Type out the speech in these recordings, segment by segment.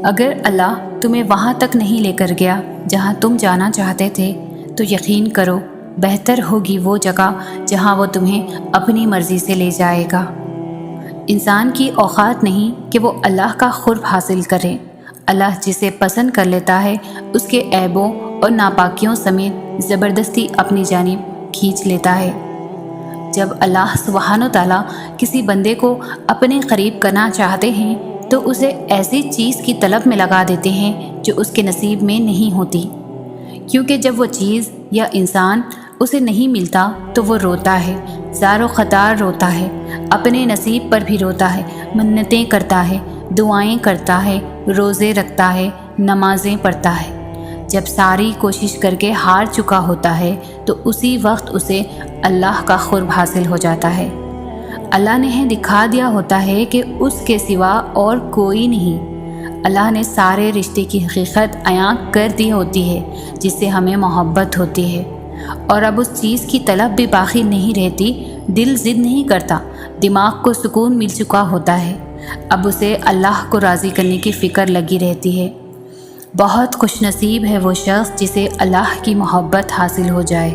اگر اللہ تمہیں وہاں تک نہیں لے کر گیا جہاں تم جانا چاہتے تھے تو یقین کرو بہتر ہوگی وہ جگہ جہاں وہ تمہیں اپنی مرضی سے لے جائے گا۔ انسان کی اوقات نہیں کہ وہ اللہ کا قرب حاصل کرے۔ اللہ جسے پسند کر لیتا ہے اس کے عیبوں اور ناپاکیوں سمیت زبردستی اپنی جانب کھینچ لیتا ہے۔ جب اللہ سبحانہ و تعالیٰ کسی بندے کو اپنے قریب کرنا چاہتے ہیں تو اسے ایسی چیز کی طلب میں لگا دیتے ہیں جو اس کے نصیب میں نہیں ہوتی، کیونکہ جب وہ چیز یا انسان اسے نہیں ملتا تو وہ روتا ہے، زار و خطار روتا ہے، اپنے نصیب پر بھی روتا ہے، منتیں کرتا ہے، دعائیں کرتا ہے، روزے رکھتا ہے، نمازیں پڑھتا ہے۔ جب ساری کوشش کر کے ہار چکا ہوتا ہے تو اسی وقت اسے اللہ کا قرب حاصل ہو جاتا ہے۔ اللہ نے دکھا دیا ہوتا ہے کہ اس کے سوا اور کوئی نہیں۔ اللہ نے سارے رشتے کی حقیقت عیاں کر دی ہوتی ہے جس سے ہمیں محبت ہوتی ہے، اور اب اس چیز کی طلب بھی باقی نہیں رہتی۔ دل ضد نہیں کرتا، دماغ کو سکون مل چکا ہوتا ہے، اب اسے اللہ کو راضی کرنے کی فکر لگی رہتی ہے۔ بہت خوش نصیب ہے وہ شخص جسے اللہ کی محبت حاصل ہو جائے۔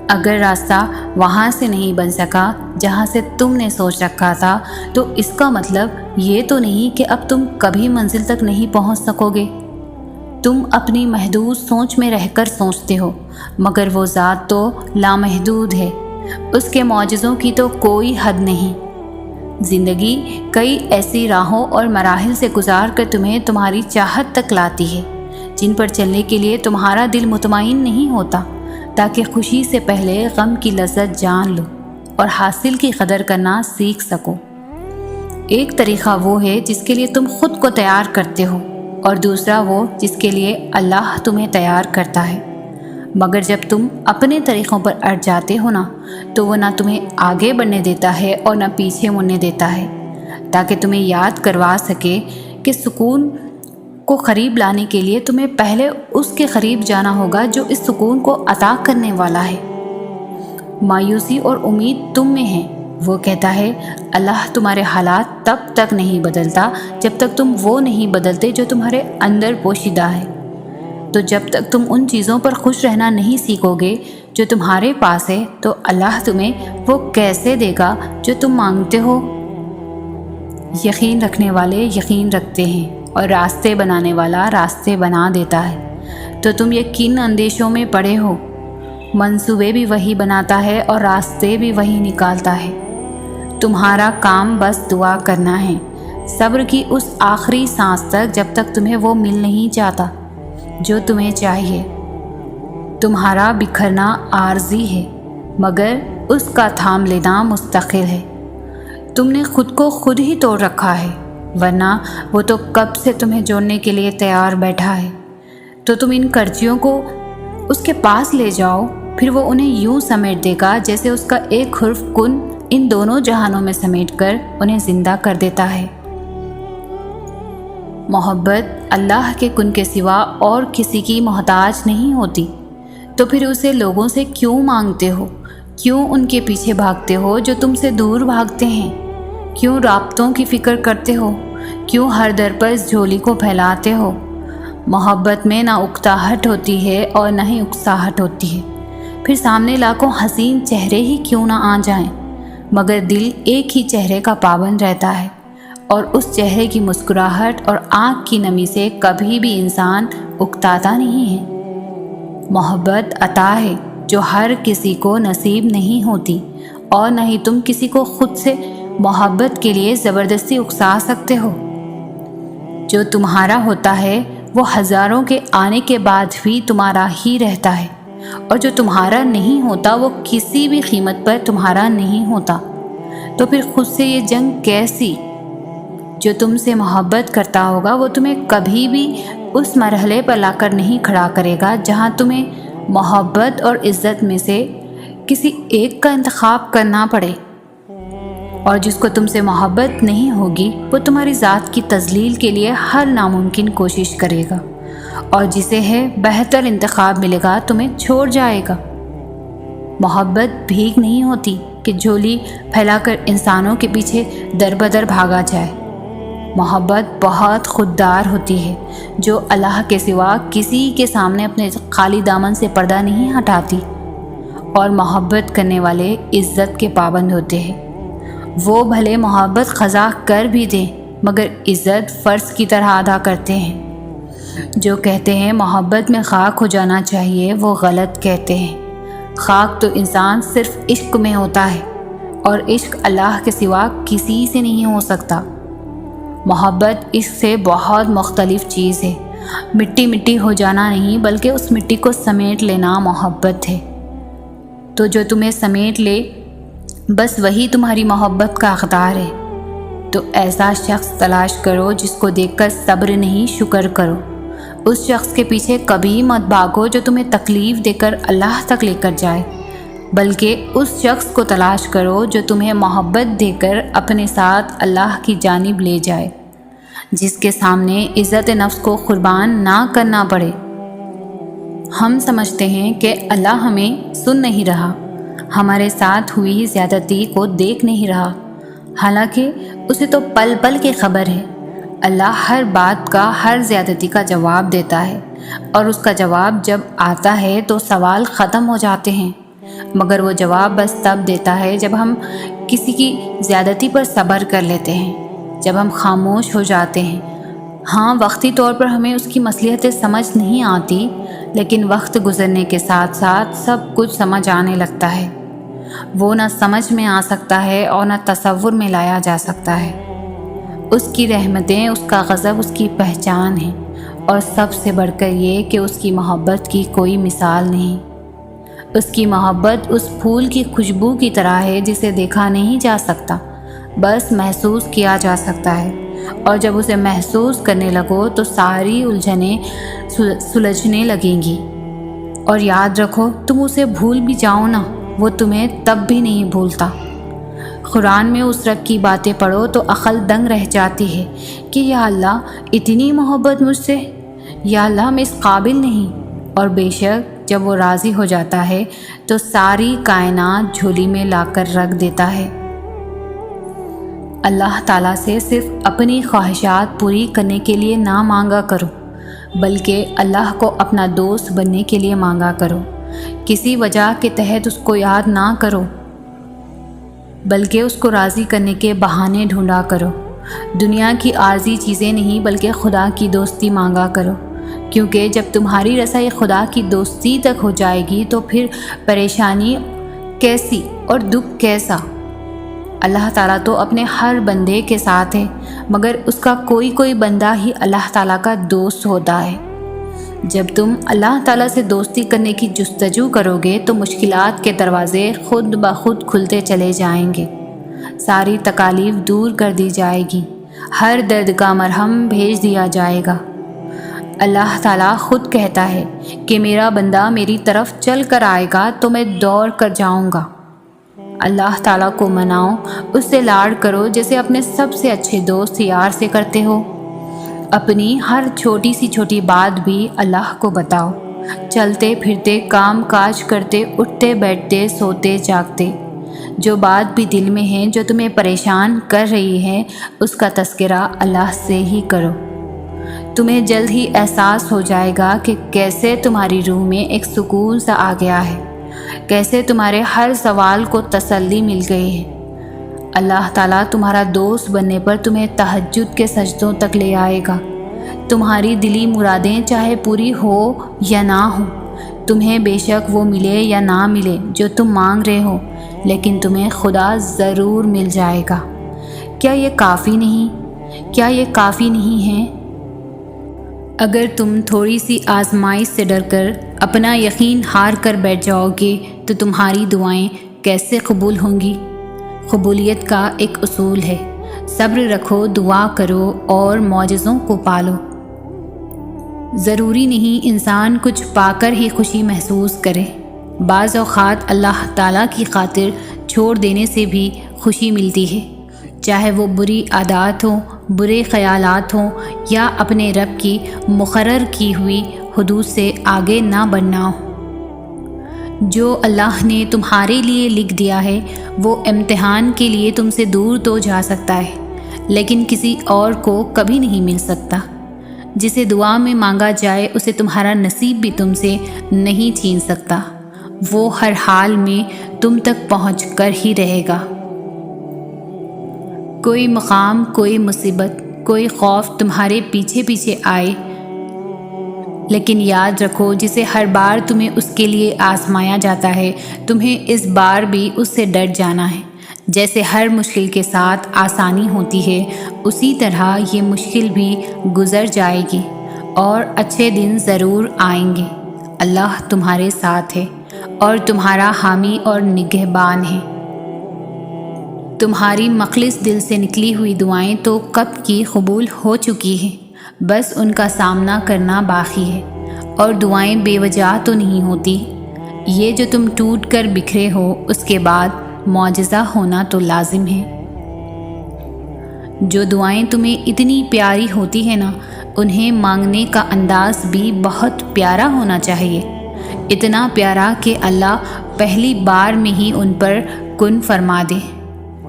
اگر راستہ وہاں سے نہیں بن سکا جہاں سے تم نے سوچ رکھا تھا تو اس کا مطلب یہ تو نہیں کہ اب تم کبھی منزل تک نہیں پہنچ سکو گے۔ تم اپنی محدود سوچ میں رہ کر سوچتے ہو، مگر وہ ذات تو لامحدود ہے، اس کے معجزوں کی تو کوئی حد نہیں۔ زندگی کئی ایسی راہوں اور مراحل سے گزار کر تمہیں تمہاری چاہت تک لاتی ہے جن پر چلنے کے لیے تمہارا دل مطمئن نہیں ہوتا، تاکہ خوشی سے پہلے غم کی لذت جان لو اور حاصل کی قدر کرنا سیکھ سکو۔ ایک طریقہ وہ ہے جس کے لیے تم خود کو تیار کرتے ہو، اور دوسرا وہ جس کے لیے اللہ تمہیں تیار کرتا ہے، مگر جب تم اپنے طریقوں پر اٹ جاتے ہو نا تو وہ نہ تمہیں آگے بڑھنے دیتا ہے اور نہ پیچھے مڑنے دیتا ہے، تاکہ تمہیں یاد کروا سکے کہ سکون کو قریب لانے کے لیے تمہیں پہلے اس کے قریب جانا ہوگا جو اس سکون کو عطا کرنے والا ہے۔ مایوسی اور امید تم میں ہے۔ وہ کہتا ہے اللہ تمہارے حالات تب تک نہیں بدلتا جب تک تم وہ نہیں بدلتے جو تمہارے اندر پوشیدہ ہے۔ تو جب تک تم ان چیزوں پر خوش رہنا نہیں سیکھو گے جو تمہارے پاس ہے تو اللہ تمہیں وہ کیسے دے گا جو تم مانگتے ہو؟ یقین رکھنے والے یقین رکھتے ہیں اور راستے بنانے والا راستے بنا دیتا ہے۔ تو تم یہ کن اندیشوں میں پڑے ہو؟ منصوبے بھی وہی بناتا ہے اور راستے بھی وہی نکالتا ہے۔ تمہارا کام بس دعا کرنا ہے، صبر کی اس آخری سانس تک جب تک تمہیں وہ مل نہیں جاتا جو تمہیں چاہیے۔ تمہارا بکھرنا عارضی ہے مگر اس کا تھام لینا مستقل ہے۔ تم نے خود کو خود ہی توڑ رکھا ہے، ورنہ وہ تو کب سے تمہیں جوڑنے کے لیے تیار بیٹھا ہے۔ تو تم ان کرچیوں کو اس کے پاس لے جاؤ، پھر وہ انہیں یوں سمیٹ دے گا جیسے اس کا ایک حرف کن ان دونوں جہانوں میں سمیٹ کر انہیں زندہ کر دیتا ہے۔ محبت اللہ کے کن کے سوا اور کسی کی محتاج نہیں ہوتی، تو پھر اسے لوگوں سے کیوں مانگتے ہو؟ کیوں ان کے پیچھے بھاگتے ہو جو تم سے دور بھاگتے ہیں؟ کیوں رابطوں کی فکر کرتے ہو؟ کیوں ہر در پر اس جھولی کو پھیلاتے ہو؟ محبت میں نہ اکتاہٹ ہوتی ہے اور نہ ہی اکساہٹ ہوتی ہے، پھر سامنے لاکھوں حسین چہرے ہی کیوں نہ آ جائیں، مگر دل ایک ہی چہرے کا پابند رہتا ہے، اور اس چہرے کی مسکراہٹ اور آنکھ کی نمی سے کبھی بھی انسان اکتاتا نہیں ہے۔ محبت عطا ہے جو ہر کسی کو نصیب نہیں ہوتی، اور نہ ہی تم کسی کو خود سے محبت کے لیے زبردستی اکسا سکتے ہو۔ جو تمہارا ہوتا ہے وہ ہزاروں کے آنے کے بعد بھی تمہارا ہی رہتا ہے، اور جو تمہارا نہیں ہوتا وہ کسی بھی قیمت پر تمہارا نہیں ہوتا۔ تو پھر خود سے یہ جنگ کیسی؟ جو تم سے محبت کرتا ہوگا وہ تمہیں کبھی بھی اس مرحلے پر لا کر نہیں کھڑا کرے گا جہاں تمہیں محبت اور عزت میں سے کسی ایک کا انتخاب کرنا پڑے، اور جس کو تم سے محبت نہیں ہوگی وہ تمہاری ذات کی تذلیل کے لیے ہر ناممکن کوشش کرے گا، اور جسے ہے بہتر انتخاب ملے گا تمہیں چھوڑ جائے گا۔ محبت بھیک نہیں ہوتی، کہ جھولی پھیلا کر انسانوں کے پیچھے در بدر بھاگا جائے۔ محبت بہت خوددار ہوتی ہے، جو اللہ کے سوا کسی کے سامنے اپنے خالی دامن سے پردہ نہیں ہٹاتی، اور محبت کرنے والے عزت کے پابند ہوتے ہیں۔ وہ بھلے محبت قضا کر بھی دیں مگر عزت فرض کی طرح ادا کرتے ہیں۔ جو کہتے ہیں محبت میں خاک ہو جانا چاہیے، وہ غلط کہتے ہیں۔ خاک تو انسان صرف عشق میں ہوتا ہے، اور عشق اللہ کے سوا کسی سے نہیں ہو سکتا۔ محبت عشق سے بہت مختلف چیز ہے۔ مٹی مٹی ہو جانا نہیں، بلکہ اس مٹی کو سمیٹ لینا محبت ہے۔ تو جو تمہیں سمیٹ لے، بس وہی تمہاری محبت کا حقدار ہے۔ تو ایسا شخص تلاش کرو جس کو دیکھ کر صبر نہیں شکر کرو۔ اس شخص کے پیچھے کبھی مت بھاگو جو تمہیں تکلیف دے کر اللہ تک لے کر جائے، بلکہ اس شخص کو تلاش کرو جو تمہیں محبت دے کر اپنے ساتھ اللہ کی جانب لے جائے، جس کے سامنے عزت نفس کو قربان نہ کرنا پڑے۔ ہم سمجھتے ہیں کہ اللہ ہمیں سن نہیں رہا، ہمارے ساتھ ہوئی زیادتی کو دیکھ نہیں رہا، حالانکہ اسے تو پل پل کی خبر ہے۔ اللہ ہر بات کا، ہر زیادتی کا جواب دیتا ہے، اور اس کا جواب جب آتا ہے تو سوال ختم ہو جاتے ہیں، مگر وہ جواب بس تب دیتا ہے جب ہم کسی کی زیادتی پر صبر کر لیتے ہیں، جب ہم خاموش ہو جاتے ہیں۔ ہاں، وقتی طور پر ہمیں اس کی مصلحتیں سمجھ نہیں آتی، لیکن وقت گزرنے کے ساتھ ساتھ سب کچھ سمجھ آنے لگتا ہے۔ وہ نہ سمجھ میں آ سکتا ہے اور نہ تصور میں لایا جا سکتا ہے۔ اس کی رحمتیں، اس کا غضب اس کی پہچان ہے، اور سب سے بڑھ کر یہ کہ اس کی محبت کی کوئی مثال نہیں۔ اس کی محبت اس پھول کی خوشبو کی طرح ہے جسے دیکھا نہیں جا سکتا، بس محسوس کیا جا سکتا ہے، اور جب اسے محسوس کرنے لگو تو ساری الجھنیں سلجھنے لگیں گی۔ اور یاد رکھو، تم اسے بھول بھی جاؤ نا، وہ تمہیں تب بھی نہیں بھولتا۔ قرآن میں اس رب کی باتیں پڑھو تو عقل دنگ رہ جاتی ہے کہ یا اللہ، اتنی محبت مجھ سے، یا اللہ میں اس قابل نہیں۔ اور بے شک جب وہ راضی ہو جاتا ہے تو ساری کائنات جھولی میں لا کر رکھ دیتا ہے۔ اللہ تعالیٰ سے صرف اپنی خواہشات پوری کرنے کے لیے نہ مانگا کرو، بلکہ اللہ کو اپنا دوست بننے کے لیے مانگا کرو۔ کسی وجہ کے تحت اس کو یاد نہ کرو، بلکہ اس کو راضی کرنے کے بہانے ڈھونڈا کرو۔ دنیا کی عارضی چیزیں نہیں، بلکہ خدا کی دوستی مانگا کرو، کیونکہ جب تمہاری رسائی خدا کی دوستی تک ہو جائے گی تو پھر پریشانی کیسی اور دکھ کیسا۔ اللہ تعالیٰ تو اپنے ہر بندے کے ساتھ ہے، مگر اس کا کوئی بندہ ہی اللہ تعالیٰ کا دوست ہوتا ہے۔ جب تم اللہ تعالیٰ سے دوستی کرنے کی جستجو کرو گے تو مشکلات کے دروازے خود بخود کھلتے چلے جائیں گے، ساری تکالیف دور کر دی جائے گی، ہر درد کا مرہم بھیج دیا جائے گا۔ اللہ تعالیٰ خود کہتا ہے کہ میرا بندہ میری طرف چل کر آئے گا تو میں دوڑ کر جاؤں گا۔ اللہ تعالیٰ کو مناؤ، اس سے لاڈ کرو جیسے اپنے سب سے اچھے دوست یار سے کرتے ہو۔ اپنی ہر چھوٹی سی چھوٹی بات بھی اللہ کو بتاؤ، چلتے پھرتے، کام کاج کرتے، اٹھتے بیٹھتے، سوتے جاگتے۔ جو بات بھی دل میں ہے جو تمہیں پریشان کر رہی ہے، اس کا تذکرہ اللہ سے ہی کرو۔ تمہیں جلد ہی احساس ہو جائے گا کہ کیسے تمہاری روح میں ایک سکون سا آ گیا ہے، کیسے تمہارے ہر سوال کو تسلی مل گئی ہے۔ اللہ تعالیٰ تمہارا دوست بننے پر تمہیں تہجد کے سجدوں تک لے آئے گا۔ تمہاری دلی مرادیں چاہے پوری ہو یا نہ ہو، تمہیں بے شک وہ ملے یا نہ ملے جو تم مانگ رہے ہو، لیکن تمہیں خدا ضرور مل جائے گا۔ کیا یہ کافی نہیں ہے؟ اگر تم تھوڑی سی آزمائش سے ڈر کر اپنا یقین ہار کر بیٹھ جاؤ گے تو تمہاری دعائیں کیسے قبول ہوں گی؟ قبولیت کا ایک اصول ہے، صبر رکھو، دعا کرو اور معجزوں کو پالو۔ ضروری نہیں انسان کچھ پا کر ہی خوشی محسوس کرے، بعض اوقات اللہ تعالیٰ کی خاطر چھوڑ دینے سے بھی خوشی ملتی ہے، چاہے وہ بری عادات ہوں، برے خیالات ہوں، یا اپنے رب کی مقرر کی ہوئی حدود سے آگے نہ بڑھنا ہو۔ جو اللہ نے تمہارے لیے لکھ دیا ہے وہ امتحان کے لیے تم سے دور تو جا سکتا ہے، لیکن کسی اور کو کبھی نہیں مل سکتا۔ جسے دعا میں مانگا جائے اسے تمہارا نصیب بھی تم سے نہیں چھین سکتا، وہ ہر حال میں تم تک پہنچ کر ہی رہے گا۔ کوئی مقام، کوئی مصیبت، کوئی خوف تمہارے پیچھے پیچھے آئے، لیکن یاد رکھو جسے ہر بار تمہیں اس کے لیے آزمایا جاتا ہے، تمہیں اس بار بھی اس سے ڈر جانا ہے۔ جیسے ہر مشکل کے ساتھ آسانی ہوتی ہے، اسی طرح یہ مشکل بھی گزر جائے گی اور اچھے دن ضرور آئیں گے۔ اللہ تمہارے ساتھ ہے اور تمہارا حامی اور نگہبان ہے۔ تمہاری مخلص دل سے نکلی ہوئی دعائیں تو کب کی قبول ہو چکی ہیں، بس ان کا سامنا کرنا باقی ہے۔ اور دعائیں بے وجہ تو نہیں ہوتی، یہ جو تم ٹوٹ کر بکھرے ہو اس کے بعد معجزہ ہونا تو لازم ہے۔ جو دعائیں تمہیں اتنی پیاری ہوتی ہیں نا، انہیں مانگنے کا انداز بھی بہت پیارا ہونا چاہیے، اتنا پیارا کہ اللہ پہلی بار میں ہی ان پر کن فرما دے۔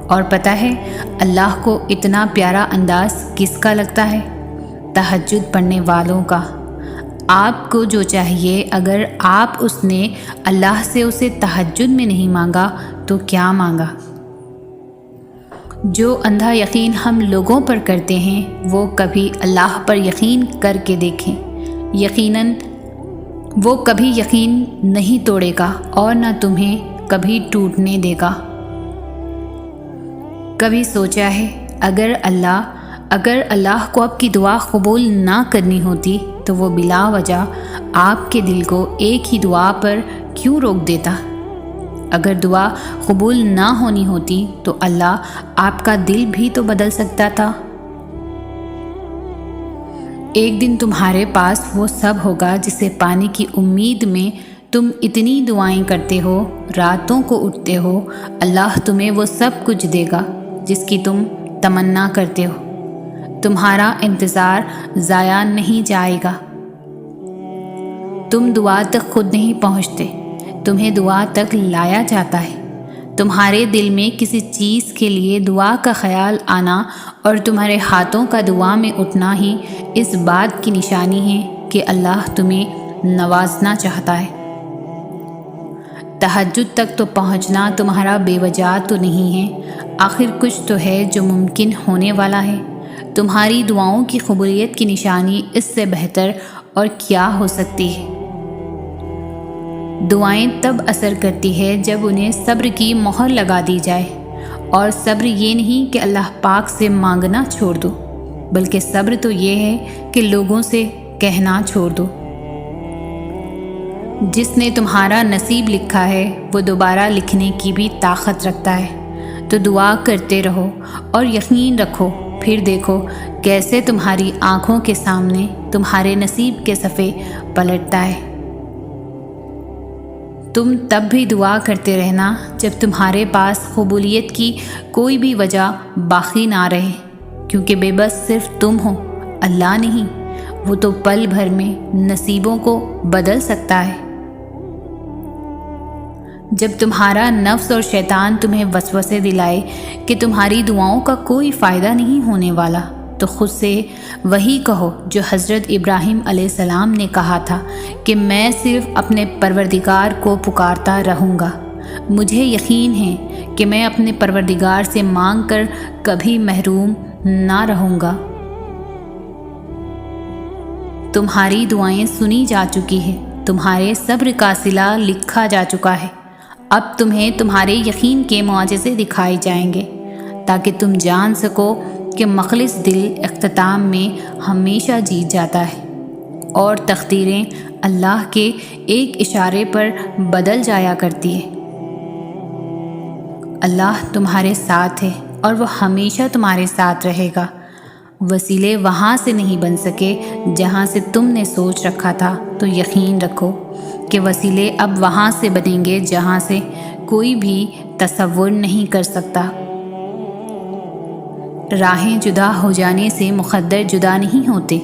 اور پتہ ہے اللہ کو اتنا پیارا انداز کس کا لگتا ہے؟ تہجد پڑھنے والوں کا۔ آپ کو جو چاہیے، اگر آپ اس نے اللہ سے اسے تہجد میں نہیں مانگا تو کیا مانگا؟ جو اندھا یقین ہم لوگوں پر کرتے ہیں وہ کبھی اللہ پر یقین کر کے دیکھیں، یقیناً وہ کبھی یقین نہیں توڑے گا اور نہ تمہیں کبھی ٹوٹنے دے گا۔ کبھی سوچا ہے اگر اللہ کو آپ کی دعا قبول نہ کرنی ہوتی تو وہ بلا وجہ آپ کے دل کو ایک ہی دعا پر کیوں روک دیتا؟ اگر دعا قبول نہ ہونی ہوتی تو اللہ آپ کا دل بھی تو بدل سکتا تھا۔ ایک دن تمہارے پاس وہ سب ہوگا جسے پانے کی امید میں تم اتنی دعائیں کرتے ہو، راتوں کو اٹھتے ہو، اللہ تمہیں وہ سب کچھ دے گا جس کی تم تمنا کرتے ہو۔ تمہارا انتظار ضائع نہیں جائے گا۔ تم دعا تک خود نہیں پہنچتے، تمہیں دعا تک لایا جاتا ہے۔ تمہارے دل میں کسی چیز کے لیے دعا کا خیال آنا اور تمہارے ہاتھوں کا دعا میں اٹھنا ہی اس بات کی نشانی ہے کہ اللہ تمہیں نوازنا چاہتا ہے۔ تہجد تک تو پہنچنا تمہارا بے وجہ تو نہیں ہے، آخر کچھ تو ہے جو ممکن ہونے والا ہے۔ تمہاری دعاؤں کی قبولیت کی نشانی اس سے بہتر اور کیا ہو سکتی ہے؟ دعائیں تب اثر کرتی ہے جب انہیں صبر کی مہر لگا دی جائے، اور صبر یہ نہیں کہ اللہ پاک سے مانگنا چھوڑ دو، بلکہ صبر تو یہ ہے کہ لوگوں سے کہنا چھوڑ دو۔ جس نے تمہارا نصیب لکھا ہے وہ دوبارہ لکھنے کی بھی طاقت رکھتا ہے، تو دعا کرتے رہو اور یقین رکھو، پھر دیکھو کیسے تمہاری آنکھوں کے سامنے تمہارے نصیب کے صفحے پلٹتا ہے۔ تم تب بھی دعا کرتے رہنا جب تمہارے پاس قبولیت کی کوئی بھی وجہ باقی نہ رہے، کیونکہ بے بس صرف تم ہو، اللہ نہیں۔ وہ تو پل بھر میں نصیبوں کو بدل سکتا ہے۔ جب تمہارا نفس اور شیطان تمہیں وسوسے دلائے کہ تمہاری دعاؤں کا کوئی فائدہ نہیں ہونے والا، تو خود سے وہی کہو جو حضرت ابراہیم علیہ السلام نے کہا تھا کہ میں صرف اپنے پروردگار کو پکارتا رہوں گا، مجھے یقین ہے کہ میں اپنے پروردگار سے مانگ کر کبھی محروم نہ رہوں گا۔ تمہاری دعائیں سنی جا چکی ہیں، تمہارے صبر کا صلہ لکھا جا چکا ہے۔ اب تمہیں تمہارے یقین کے معجزے دکھائے جائیں گے تاکہ تم جان سکو کہ مخلص دل اختتام میں ہمیشہ جیت جاتا ہے، اور تقدیریں اللہ کے ایک اشارے پر بدل جایا کرتی ہے۔ اللہ تمہارے ساتھ ہے اور وہ ہمیشہ تمہارے ساتھ رہے گا۔ وسیلے وہاں سے نہیں بن سکے جہاں سے تم نے سوچ رکھا تھا، تو یقین رکھو کہ وسیلے اب وہاں سے بنیں گے جہاں سے کوئی بھی تصور نہیں کر سکتا۔ راہیں جدا ہو جانے سے مقدر جدا نہیں ہوتے،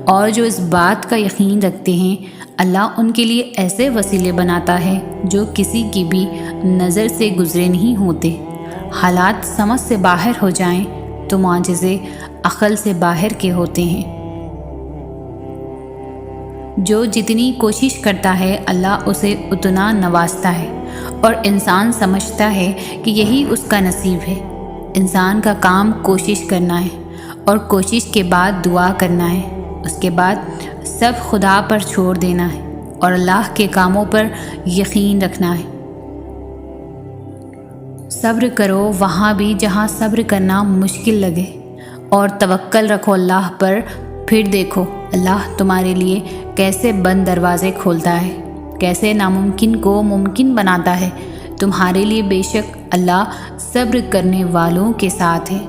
اور جو اس بات کا یقین رکھتے ہیں اللہ ان کے لیے ایسے وسیلے بناتا ہے جو کسی کی بھی نظر سے گزرے نہیں ہوتے۔ حالات سمجھ سے باہر ہو جائیں تو معجزے عقل سے باہر کے ہوتے ہیں۔ جو جتنی کوشش کرتا ہے اللہ اسے اتنا نوازتا ہے، اور انسان سمجھتا ہے کہ یہی اس کا نصیب ہے۔ انسان کا کام کوشش کرنا ہے، اور کوشش کے بعد دعا کرنا ہے، اس کے بعد سب خدا پر چھوڑ دینا ہے اور اللہ کے کاموں پر یقین رکھنا ہے۔ صبر کرو وہاں بھی جہاں صبر کرنا مشکل لگے، اور توکل رکھو اللہ پر، پھر دیکھو اللہ تمہارے لیے کیسے بند دروازے کھولتا ہے، کیسے ناممکن کو ممکن بناتا ہے۔ تمہارے لیے بے شک اللہ صبر کرنے والوں کے ساتھ ہے۔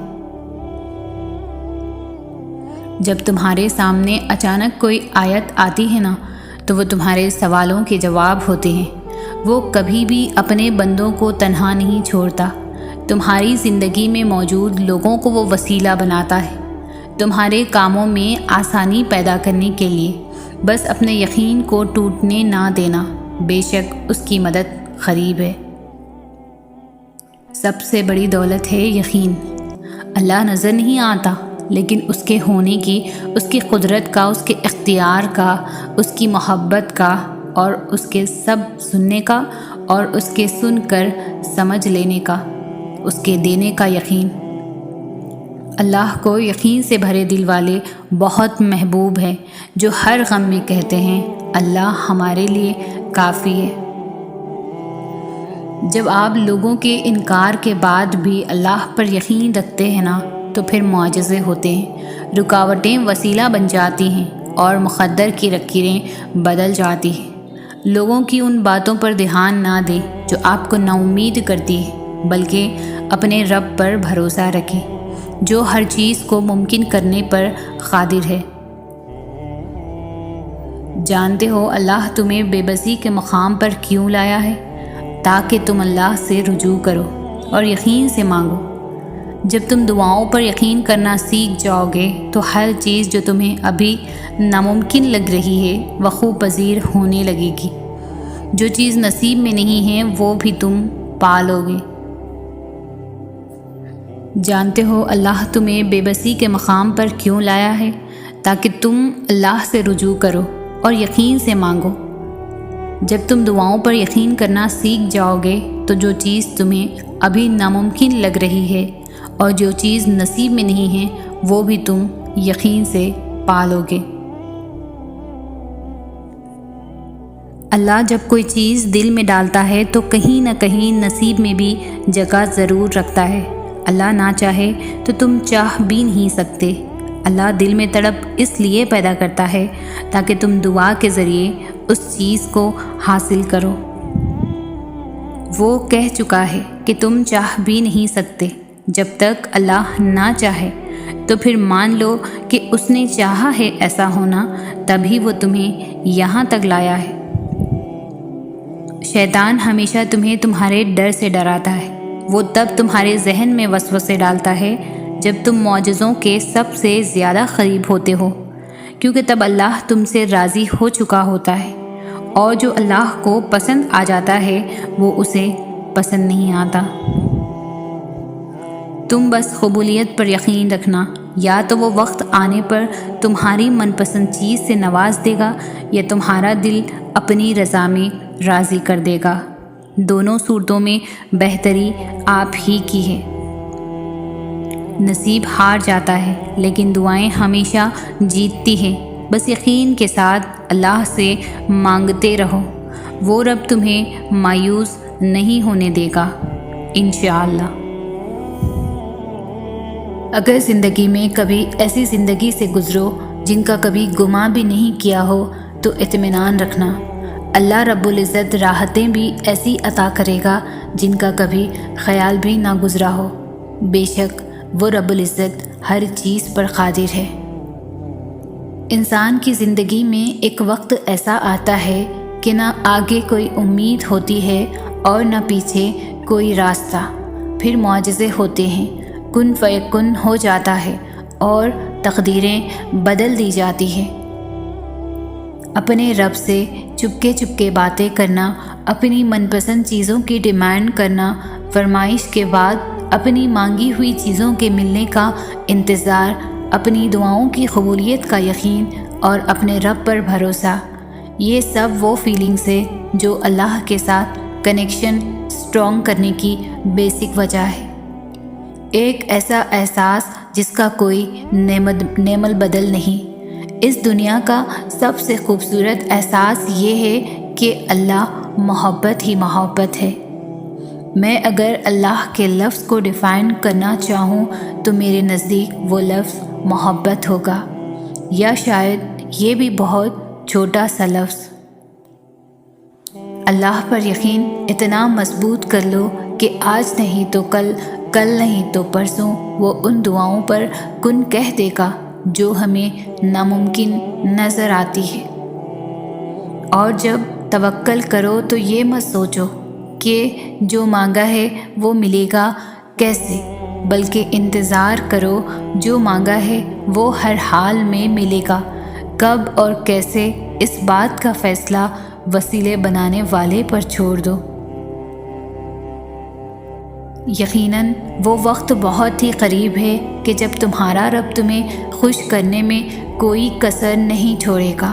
جب تمہارے سامنے اچانک کوئی آیت آتی ہے نا، تو وہ تمہارے سوالوں کے جواب ہوتے ہیں۔ وہ کبھی بھی اپنے بندوں کو تنہا نہیں چھوڑتا۔ تمہاری زندگی میں موجود لوگوں کو وہ وسیلہ بناتا ہے تمہارے کاموں میں آسانی پیدا کرنے کے لیے۔ بس اپنے یقین کو ٹوٹنے نہ دینا، بے شک اس کی مدد قریب ہے۔ سب سے بڑی دولت ہے یقین۔ اللہ نظر نہیں آتا، لیکن اس کے ہونے کی، اس کی قدرت کا، اس کے اختیار کا، اس کی محبت کا، اور اس کے سب سننے کا، اور اس کے سن کر سمجھ لینے کا، اس کے دینے کا یقین۔ اللہ کو یقین سے بھرے دل والے بہت محبوب ہیں، جو ہر غم میں کہتے ہیں اللہ ہمارے لیے کافی ہے۔ جب آپ لوگوں کے انکار کے بعد بھی اللہ پر یقین رکھتے ہیں نا، تو پھر معجزے ہوتے ہیں، رکاوٹیں وسیلہ بن جاتی ہیں، اور مقدر کی لکیریں بدل جاتی ہیں۔ لوگوں کی ان باتوں پر دھیان نہ دیں جو آپ کو نا امید کرتی ہے، بلکہ اپنے رب پر بھروسہ رکھیں جو ہر چیز کو ممکن کرنے پر قادر ہے۔ جانتے ہو اللہ تمہیں بے بسی کے مقام پر کیوں لایا ہے؟ تاکہ تم اللہ سے رجوع کرو اور یقین سے مانگو۔ جب تم دعاؤں پر یقین کرنا سیکھ جاؤ گے تو ہر چیز جو تمہیں ابھی ناممکن لگ رہی ہے وقوع پذیر ہونے لگے گی۔ جو چیز نصیب میں نہیں ہے وہ بھی تم پا لو گے۔ جانتے ہو اللہ تمہیں بے بسی کے مقام پر کیوں لایا ہے؟ تاکہ تم اللہ سے رجوع کرو اور یقین سے مانگو۔ جب تم دعاؤں پر یقین کرنا سیکھ جاؤ گے تو جو چیز تمہیں ابھی ناممکن لگ رہی ہے اور جو چیز نصیب میں نہیں ہے وہ بھی تم یقین سے پا لو گے۔ اللہ جب کوئی چیز دل میں ڈالتا ہے تو کہیں نہ کہیں نصیب میں بھی جگہ ضرور رکھتا ہے۔ اللہ نہ چاہے تو تم چاہ بھی نہیں سکتے۔ اللہ دل میں تڑپ اس لیے پیدا کرتا ہے تاکہ تم دعا کے ذریعے اس چیز کو حاصل کرو۔ وہ کہہ چکا ہے کہ تم چاہ بھی نہیں سکتے جب تک اللہ نہ چاہے، تو پھر مان لو کہ اس نے چاہا ہے ایسا ہونا، تبھی وہ تمہیں یہاں تک لایا ہے۔ شیطان ہمیشہ تمہیں تمہارے ڈر سے ڈراتا ہے۔ وہ تب تمہارے ذہن میں وسوسے ڈالتا ہے جب تم معجزوں کے سب سے زیادہ قریب ہوتے ہو، کیونکہ تب اللہ تم سے راضی ہو چکا ہوتا ہے، اور جو اللہ کو پسند آ جاتا ہے وہ اسے پسند نہیں آتا۔ تم بس قبولیت پر یقین رکھنا، یا تو وہ وقت آنے پر تمہاری من پسند چیز سے نواز دے گا یا تمہارا دل اپنی رضا میں راضی کر دے گا۔ دونوں صورتوں میں بہتری آپ ہی کی ہے۔ نصیب ہار جاتا ہے لیکن دعائیں ہمیشہ جیتتی ہیں۔ بس یقین کے ساتھ اللہ سے مانگتے رہو، وہ رب تمہیں مایوس نہیں ہونے دے گا انشاءاللہ۔ اگر زندگی میں کبھی ایسی زندگی سے گزرو جن کا کبھی گمان بھی نہیں کیا ہو تو اطمینان رکھنا، اللہ رب العزت راحتیں بھی ایسی عطا کرے گا جن کا کبھی خیال بھی نہ گزرا ہو۔ بے شک وہ رب العزت ہر چیز پر قادر ہے۔ انسان کی زندگی میں ایک وقت ایسا آتا ہے کہ نہ آگے کوئی امید ہوتی ہے اور نہ پیچھے کوئی راستہ۔ پھر معجزے ہوتے ہیں، کن فیکن ہو جاتا ہے اور تقدیریں بدل دی جاتی ہیں۔ اپنے رب سے چپکے باتیں کرنا، اپنی من پسند چیزوں کی ڈیمانڈ کرنا، فرمائش کے بعد اپنی مانگی ہوئی چیزوں کے ملنے کا انتظار، اپنی دعاؤں کی قبولیت کا یقین اور اپنے رب پر بھروسہ، یہ سب وہ فیلنگز ہے جو اللہ کے ساتھ کنیکشن اسٹرانگ کرنے کی بیسک وجہ ہے۔ ایک ایسا احساس جس کا کوئی نعم البدل نہیں۔ اس دنیا کا سب سے خوبصورت احساس یہ ہے کہ اللہ محبت ہی محبت ہے۔ میں اگر اللہ کے لفظ کو ڈیفائن کرنا چاہوں تو میرے نزدیک وہ لفظ محبت ہوگا، یا شاید یہ بھی بہت چھوٹا سا لفظ۔ اللہ پر یقین اتنا مضبوط کر لو کہ آج نہیں تو کل، کل نہیں تو پرسوں وہ ان دعاؤں پر کن کہہ دے گا جو ہمیں ناممکن نظر آتی ہے۔ اور جب توکل کرو تو یہ مت سوچو کہ جو مانگا ہے وہ ملے گا کیسے، بلکہ انتظار کرو جو مانگا ہے وہ ہر حال میں ملے گا۔ کب اور کیسے، اس بات کا فیصلہ وسیلے بنانے والے پر چھوڑ دو۔ یقیناً وہ وقت بہت ہی قریب ہے کہ جب تمہارا رب تمہیں خوش کرنے میں کوئی کسر نہیں چھوڑے گا،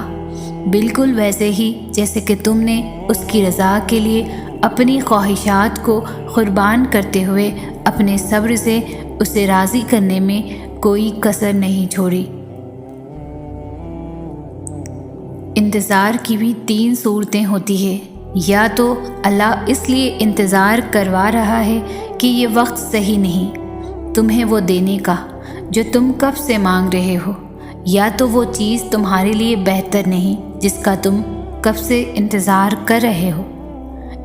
بالکل ویسے ہی جیسے کہ تم نے اس کی رضا کے لیے اپنی خواہشات کو قربان کرتے ہوئے اپنے صبر سے اسے راضی کرنے میں کوئی کسر نہیں چھوڑی۔ انتظار کی بھی 3 صورتیں ہوتی ہیں۔ یا تو اللہ اس لیے انتظار کروا رہا ہے کہ یہ وقت صحیح نہیں تمہیں وہ دینے کا جو تم کب سے مانگ رہے ہو، یا تو وہ چیز تمہارے لیے بہتر نہیں جس کا تم کب سے انتظار کر رہے ہو،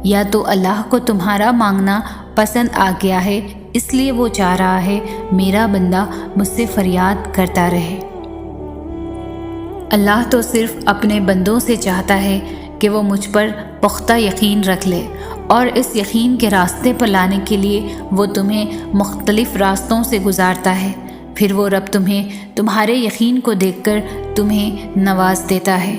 یا تو اللہ کو تمہارا مانگنا پسند آ گیا ہے اس لیے وہ چاہ رہا ہے میرا بندہ مجھ سے فریاد کرتا رہے۔ اللہ تو صرف اپنے بندوں سے چاہتا ہے کہ وہ مجھ پر پختہ یقین رکھ لے، اور اس یقین کے راستے پر لانے کے لیے وہ تمہیں مختلف راستوں سے گزارتا ہے۔ پھر وہ رب تمہیں تمہارے یقین کو دیکھ کر تمہیں نواز دیتا ہے۔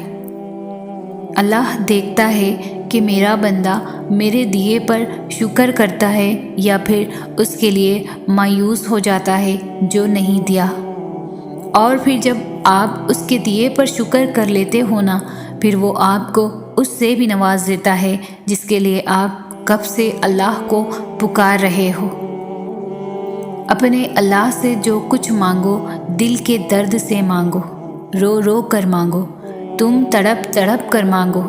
اللہ دیکھتا ہے کہ میرا بندہ میرے دیے پر شکر کرتا ہے یا پھر اس کے لیے مایوس ہو جاتا ہے جو نہیں دیا، اور پھر جب آپ اس کے دیے پر شکر کر لیتے ہو نا، پھر وہ آپ کو اس سے بھی نواز دیتا ہے جس کے لیے آپ کب سے اللہ کو پکار رہے ہو۔ اپنے اللہ سے جو کچھ مانگو دل کے درد سے مانگو، رو رو کر مانگو، تم تڑپ تڑپ کر مانگو،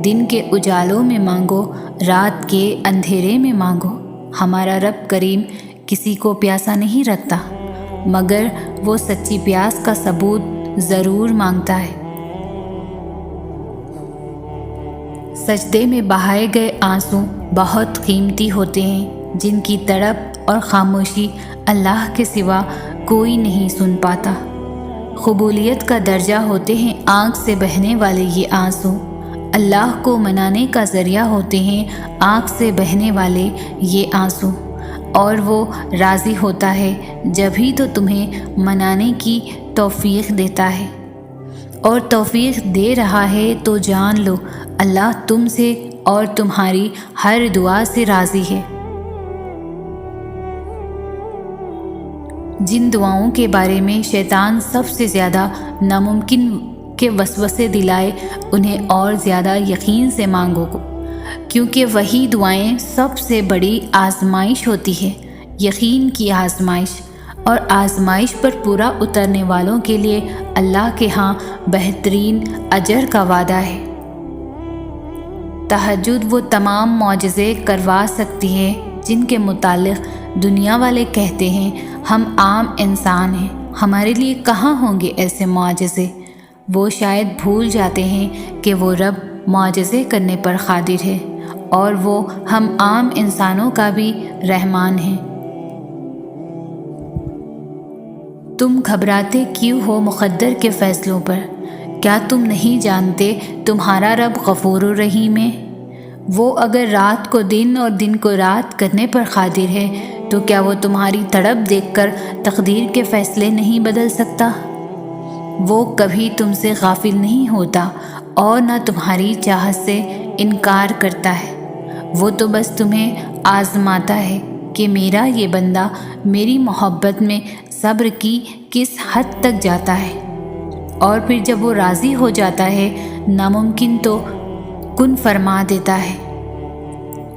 دن کے اجالوں میں مانگو، رات کے اندھیرے میں مانگو۔ ہمارا رب کریم کسی کو پیاسا نہیں رکھتا، مگر وہ سچی پیاس کا ثبوت ضرور مانگتا ہے۔ سجدے میں بہائے گئے آنسو بہت قیمتی ہوتے ہیں، جن کی تڑپ اور خاموشی اللہ کے سوا کوئی نہیں سن پاتا۔ قبولیت کا درجہ ہوتے ہیں آنکھ سے بہنے والے یہ آنسو، اللہ کو منانے کا ذریعہ ہوتے ہیں آنکھ سے بہنے والے یہ آنسو، اور وہ راضی ہوتا ہے جبھی تو تمہیں منانے کی توفیق دیتا ہے، اور توفیق دے رہا ہے تو جان لو اللہ تم سے اور تمہاری ہر دعا سے راضی ہے۔ جن دعاؤں کے بارے میں شیطان سب سے زیادہ ناممکن کے وسوسے دلائے انہیں اور زیادہ یقین سے مانگو، کیونکہ وہی دعائیں سب سے بڑی آزمائش ہوتی ہے، یقین کی آزمائش، اور آزمائش پر پورا اترنے والوں کے لیے اللہ کے ہاں بہترین اجر کا وعدہ ہے۔ تہجد وہ تمام معجزے کروا سکتی ہے جن کے متعلق دنیا والے کہتے ہیں ہم عام انسان ہیں، ہمارے لیے کہاں ہوں گے ایسے معجزے۔ وہ شاید بھول جاتے ہیں کہ وہ رب معجزے کرنے پر قادر ہے، اور وہ ہم عام انسانوں کا بھی رحمان ہیں۔ تم گھبراتے کیوں ہو مقدر کے فیصلوں پر؟ کیا تم نہیں جانتے تمہارا رب غفور الرحیم ہے؟ وہ اگر رات کو دن اور دن کو رات کرنے پر قادر ہے تو کیا وہ تمہاری تڑپ دیکھ کر تقدیر کے فیصلے نہیں بدل سکتا؟ وہ کبھی تم سے غافل نہیں ہوتا اور نہ تمہاری چاہت سے انکار کرتا ہے۔ وہ تو بس تمہیں آزماتا ہے کہ میرا یہ بندہ میری محبت میں صبر کی کس حد تک جاتا ہے، اور پھر جب وہ راضی ہو جاتا ہے ناممکن تو کن فرما دیتا ہے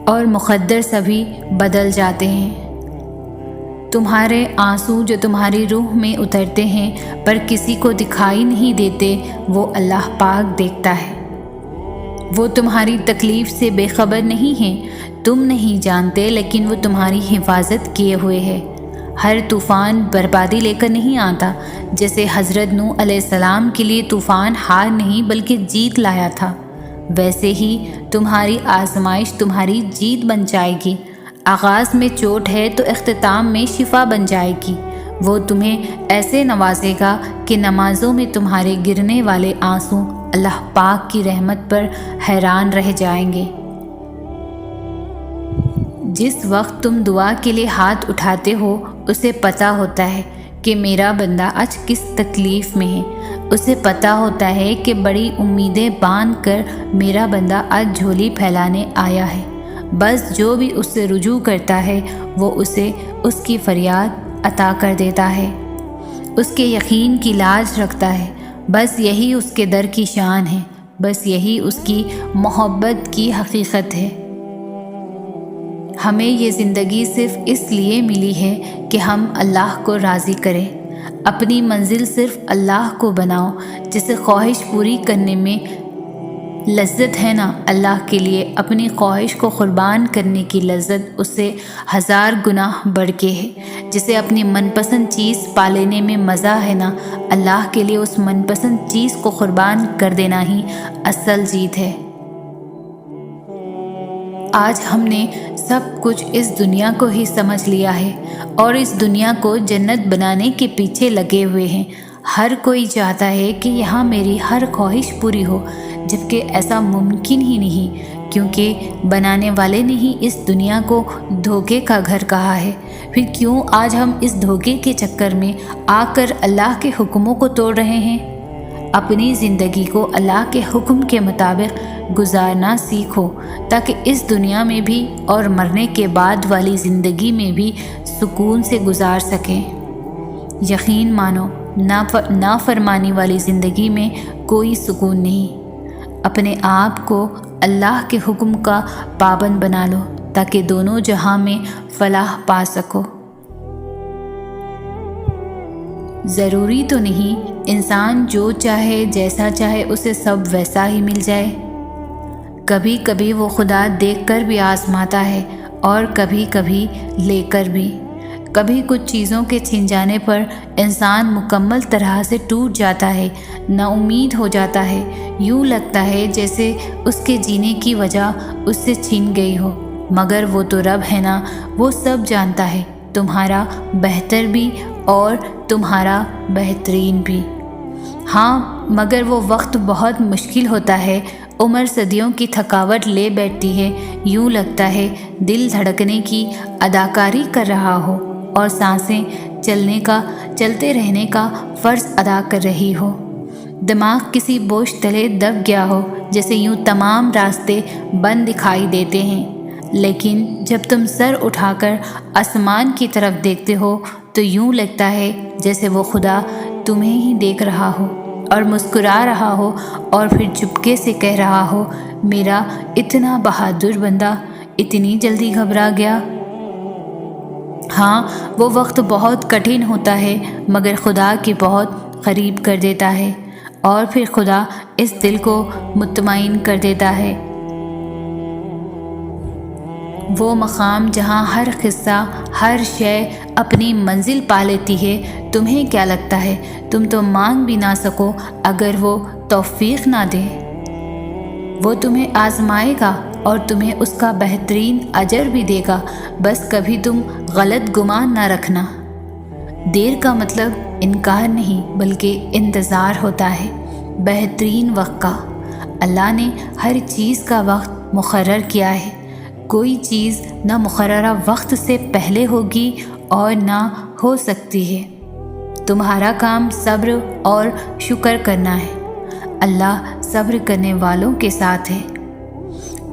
اور مقدر سبھی بدل جاتے ہیں۔ تمہارے آنسو جو تمہاری روح میں اترتے ہیں پر کسی کو دکھائی نہیں دیتے، وہ اللہ پاک دیکھتا ہے۔ وہ تمہاری تکلیف سے بے خبر نہیں ہیں، تم نہیں جانتے، لیکن وہ تمہاری حفاظت کیے ہوئے ہے۔ ہر طوفان بربادی لے کر نہیں آتا، جیسے حضرت نوح علیہ السلام کے لیے طوفان ہار نہیں بلکہ جیت لایا تھا، ویسے ہی تمہاری آزمائش تمہاری جیت بن جائے گی۔ آغاز میں چوٹ ہے تو اختتام میں شفا بن جائے گی۔ وہ تمہیں ایسے نوازے گا کہ نمازوں میں تمہارے گرنے والے آنسو اللہ پاک کی رحمت پر حیران رہ جائیں گے۔ جس وقت تم دعا کے لیے ہاتھ اٹھاتے ہو، اسے پتہ ہوتا ہے کہ میرا بندہ آج کس تکلیف میں ہے۔ اسے پتہ ہوتا ہے کہ بڑی امیدیں باندھ کر میرا بندہ آج جھولی پھیلانے آیا ہے۔ بس جو بھی اس سے رجوع کرتا ہے وہ اسے اس کی فریاد عطا کر دیتا ہے، اس کے یقین کی لاج رکھتا ہے۔ بس یہی اس کے در کی شان ہے، بس یہی اس کی محبت کی حقیقت ہے۔ ہمیں یہ زندگی صرف اس لیے ملی ہے کہ ہم اللہ کو راضی کریں۔ اپنی منزل صرف اللہ کو بناؤ۔ جسے خواہش پوری کرنے میں لذت ہے نا، اللہ کے لیے اپنی خواہش کو قربان کرنے کی لذت اس سے 1000 گنا بڑھ کے ہے۔ جسے اپنی من پسند چیز پا لینے میں مزہ ہے نا، اللہ کے لیے اس من پسند چیز کو قربان کر دینا ہی اصل جیت ہے۔ آج ہم نے سب کچھ اس دنیا کو ہی سمجھ لیا ہے اور اس دنیا کو جنت بنانے کے پیچھے لگے ہوئے ہیں۔ ہر کوئی چاہتا ہے کہ یہاں میری ہر خواہش پوری ہو، جبکہ ایسا ممکن ہی نہیں، کیونکہ بنانے والے نے ہی اس دنیا کو دھوکے کا گھر کہا ہے۔ پھر کیوں آج ہم اس دھوکے کے چکر میں آ کر اللہ کے حکموں کو توڑ رہے ہیں؟ اپنی زندگی کو اللہ کے حکم کے مطابق گزارنا سیکھو، تاکہ اس دنیا میں بھی اور مرنے کے بعد والی زندگی میں بھی سکون سے گزار سکیں۔ یقین مانو، نافرمانی والی زندگی میں کوئی سکون نہیں۔ اپنے آپ کو اللہ کے حکم کا پابند بنا لو تاکہ دونوں جہاں میں فلاح پا سکو۔ ضروری تو نہیں انسان جو چاہے جیسا چاہے اسے سب ویسا ہی مل جائے۔ کبھی کبھی وہ خدا دیکھ کر بھی آزماتا ہے اور کبھی کبھی لے کر بھی۔ کبھی کچھ چیزوں کے چھن جانے پر انسان مکمل طرح سے ٹوٹ جاتا ہے، نا امید ہو جاتا ہے، یوں لگتا ہے جیسے اس کے جینے کی وجہ اس سے چھن گئی ہو، مگر وہ تو رب ہے نا، وہ سب جانتا ہے، تمہارا بہتر بھی اور تمہارا بہترین بھی۔ ہاں، مگر وہ وقت بہت مشکل ہوتا ہے، عمر صدیوں کی تھکاوٹ لے بیٹھتی ہے، یوں لگتا ہے دل دھڑکنے کی اداکاری کر رہا ہو اور سانسیں چلتے رہنے کا فرض ادا کر رہی ہو۔ دماغ کسی بوجھ تلے دب گیا ہو، جیسے یوں تمام راستے بند دکھائی دیتے ہیں، لیکن جب تم سر اٹھا کر آسمان کی طرف دیکھتے ہو تو یوں لگتا ہے جیسے وہ خدا تمہیں ہی دیکھ رہا ہو اور مسکرا رہا ہو اور پھر چپکے سے کہہ رہا ہو، میرا اتنا بہادر بندہ اتنی جلدی گھبرا گیا۔ ہاں، وہ وقت بہت کٹھن ہوتا ہے مگر خدا کے بہت قریب کر دیتا ہے، اور پھر خدا اس دل کو مطمئن کر دیتا ہے۔ وہ مقام جہاں ہر قصہ، ہر شے اپنی منزل پا لیتی ہے، تمہیں کیا لگتا ہے تم تو مانگ بھی نہ سکو اگر وہ توفیق نہ دے؟ وہ تمہیں آزمائے گا اور تمہیں اس کا بہترین اجر بھی دے گا، بس کبھی تم غلط گمان نہ رکھنا۔ دیر کا مطلب انکار نہیں بلکہ انتظار ہوتا ہے، بہترین وقت کا۔ اللہ نے ہر چیز کا وقت مقرر کیا ہے، کوئی چیز نہ مقررہ وقت سے پہلے ہوگی اور نہ ہو سکتی ہے۔ تمہارا کام صبر اور شکر کرنا ہے۔ اللہ صبر کرنے والوں کے ساتھ ہے۔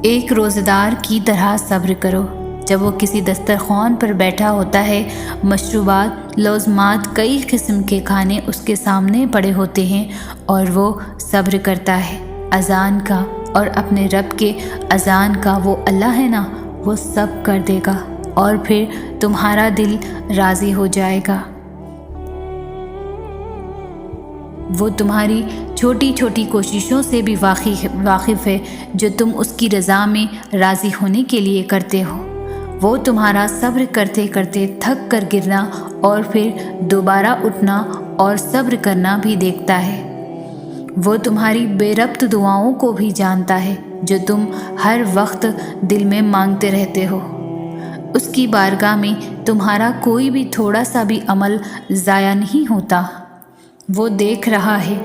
ایک روزہ دار کی طرح صبر کرو۔ جب وہ کسی دسترخوان پر بیٹھا ہوتا ہے، مشروبات، لوازمات، کئی قسم کے کھانے اس کے سامنے پڑے ہوتے ہیں اور وہ صبر کرتا ہے، اذان کا اور اپنے رب کے اذان کا، وہ اللہ ہے نا، وہ سب کر دے گا اور پھر تمہارا دل راضی ہو جائے گا۔ وہ تمہاری چھوٹی چھوٹی کوششوں سے بھی واقف ہے جو تم اس کی رضا میں راضی ہونے کے لیے کرتے ہو۔ وہ تمہارا صبر کرتے کرتے تھک کر گرنا اور پھر دوبارہ اٹھنا اور صبر کرنا بھی دیکھتا ہے۔ وہ تمہاری بے ربط دعاؤں کو بھی جانتا ہے جو تم ہر وقت دل میں مانگتے رہتے ہو۔ اس کی بارگاہ میں تمہارا کوئی بھی تھوڑا سا بھی عمل ضائع نہیں ہوتا۔ وہ دیکھ رہا ہے،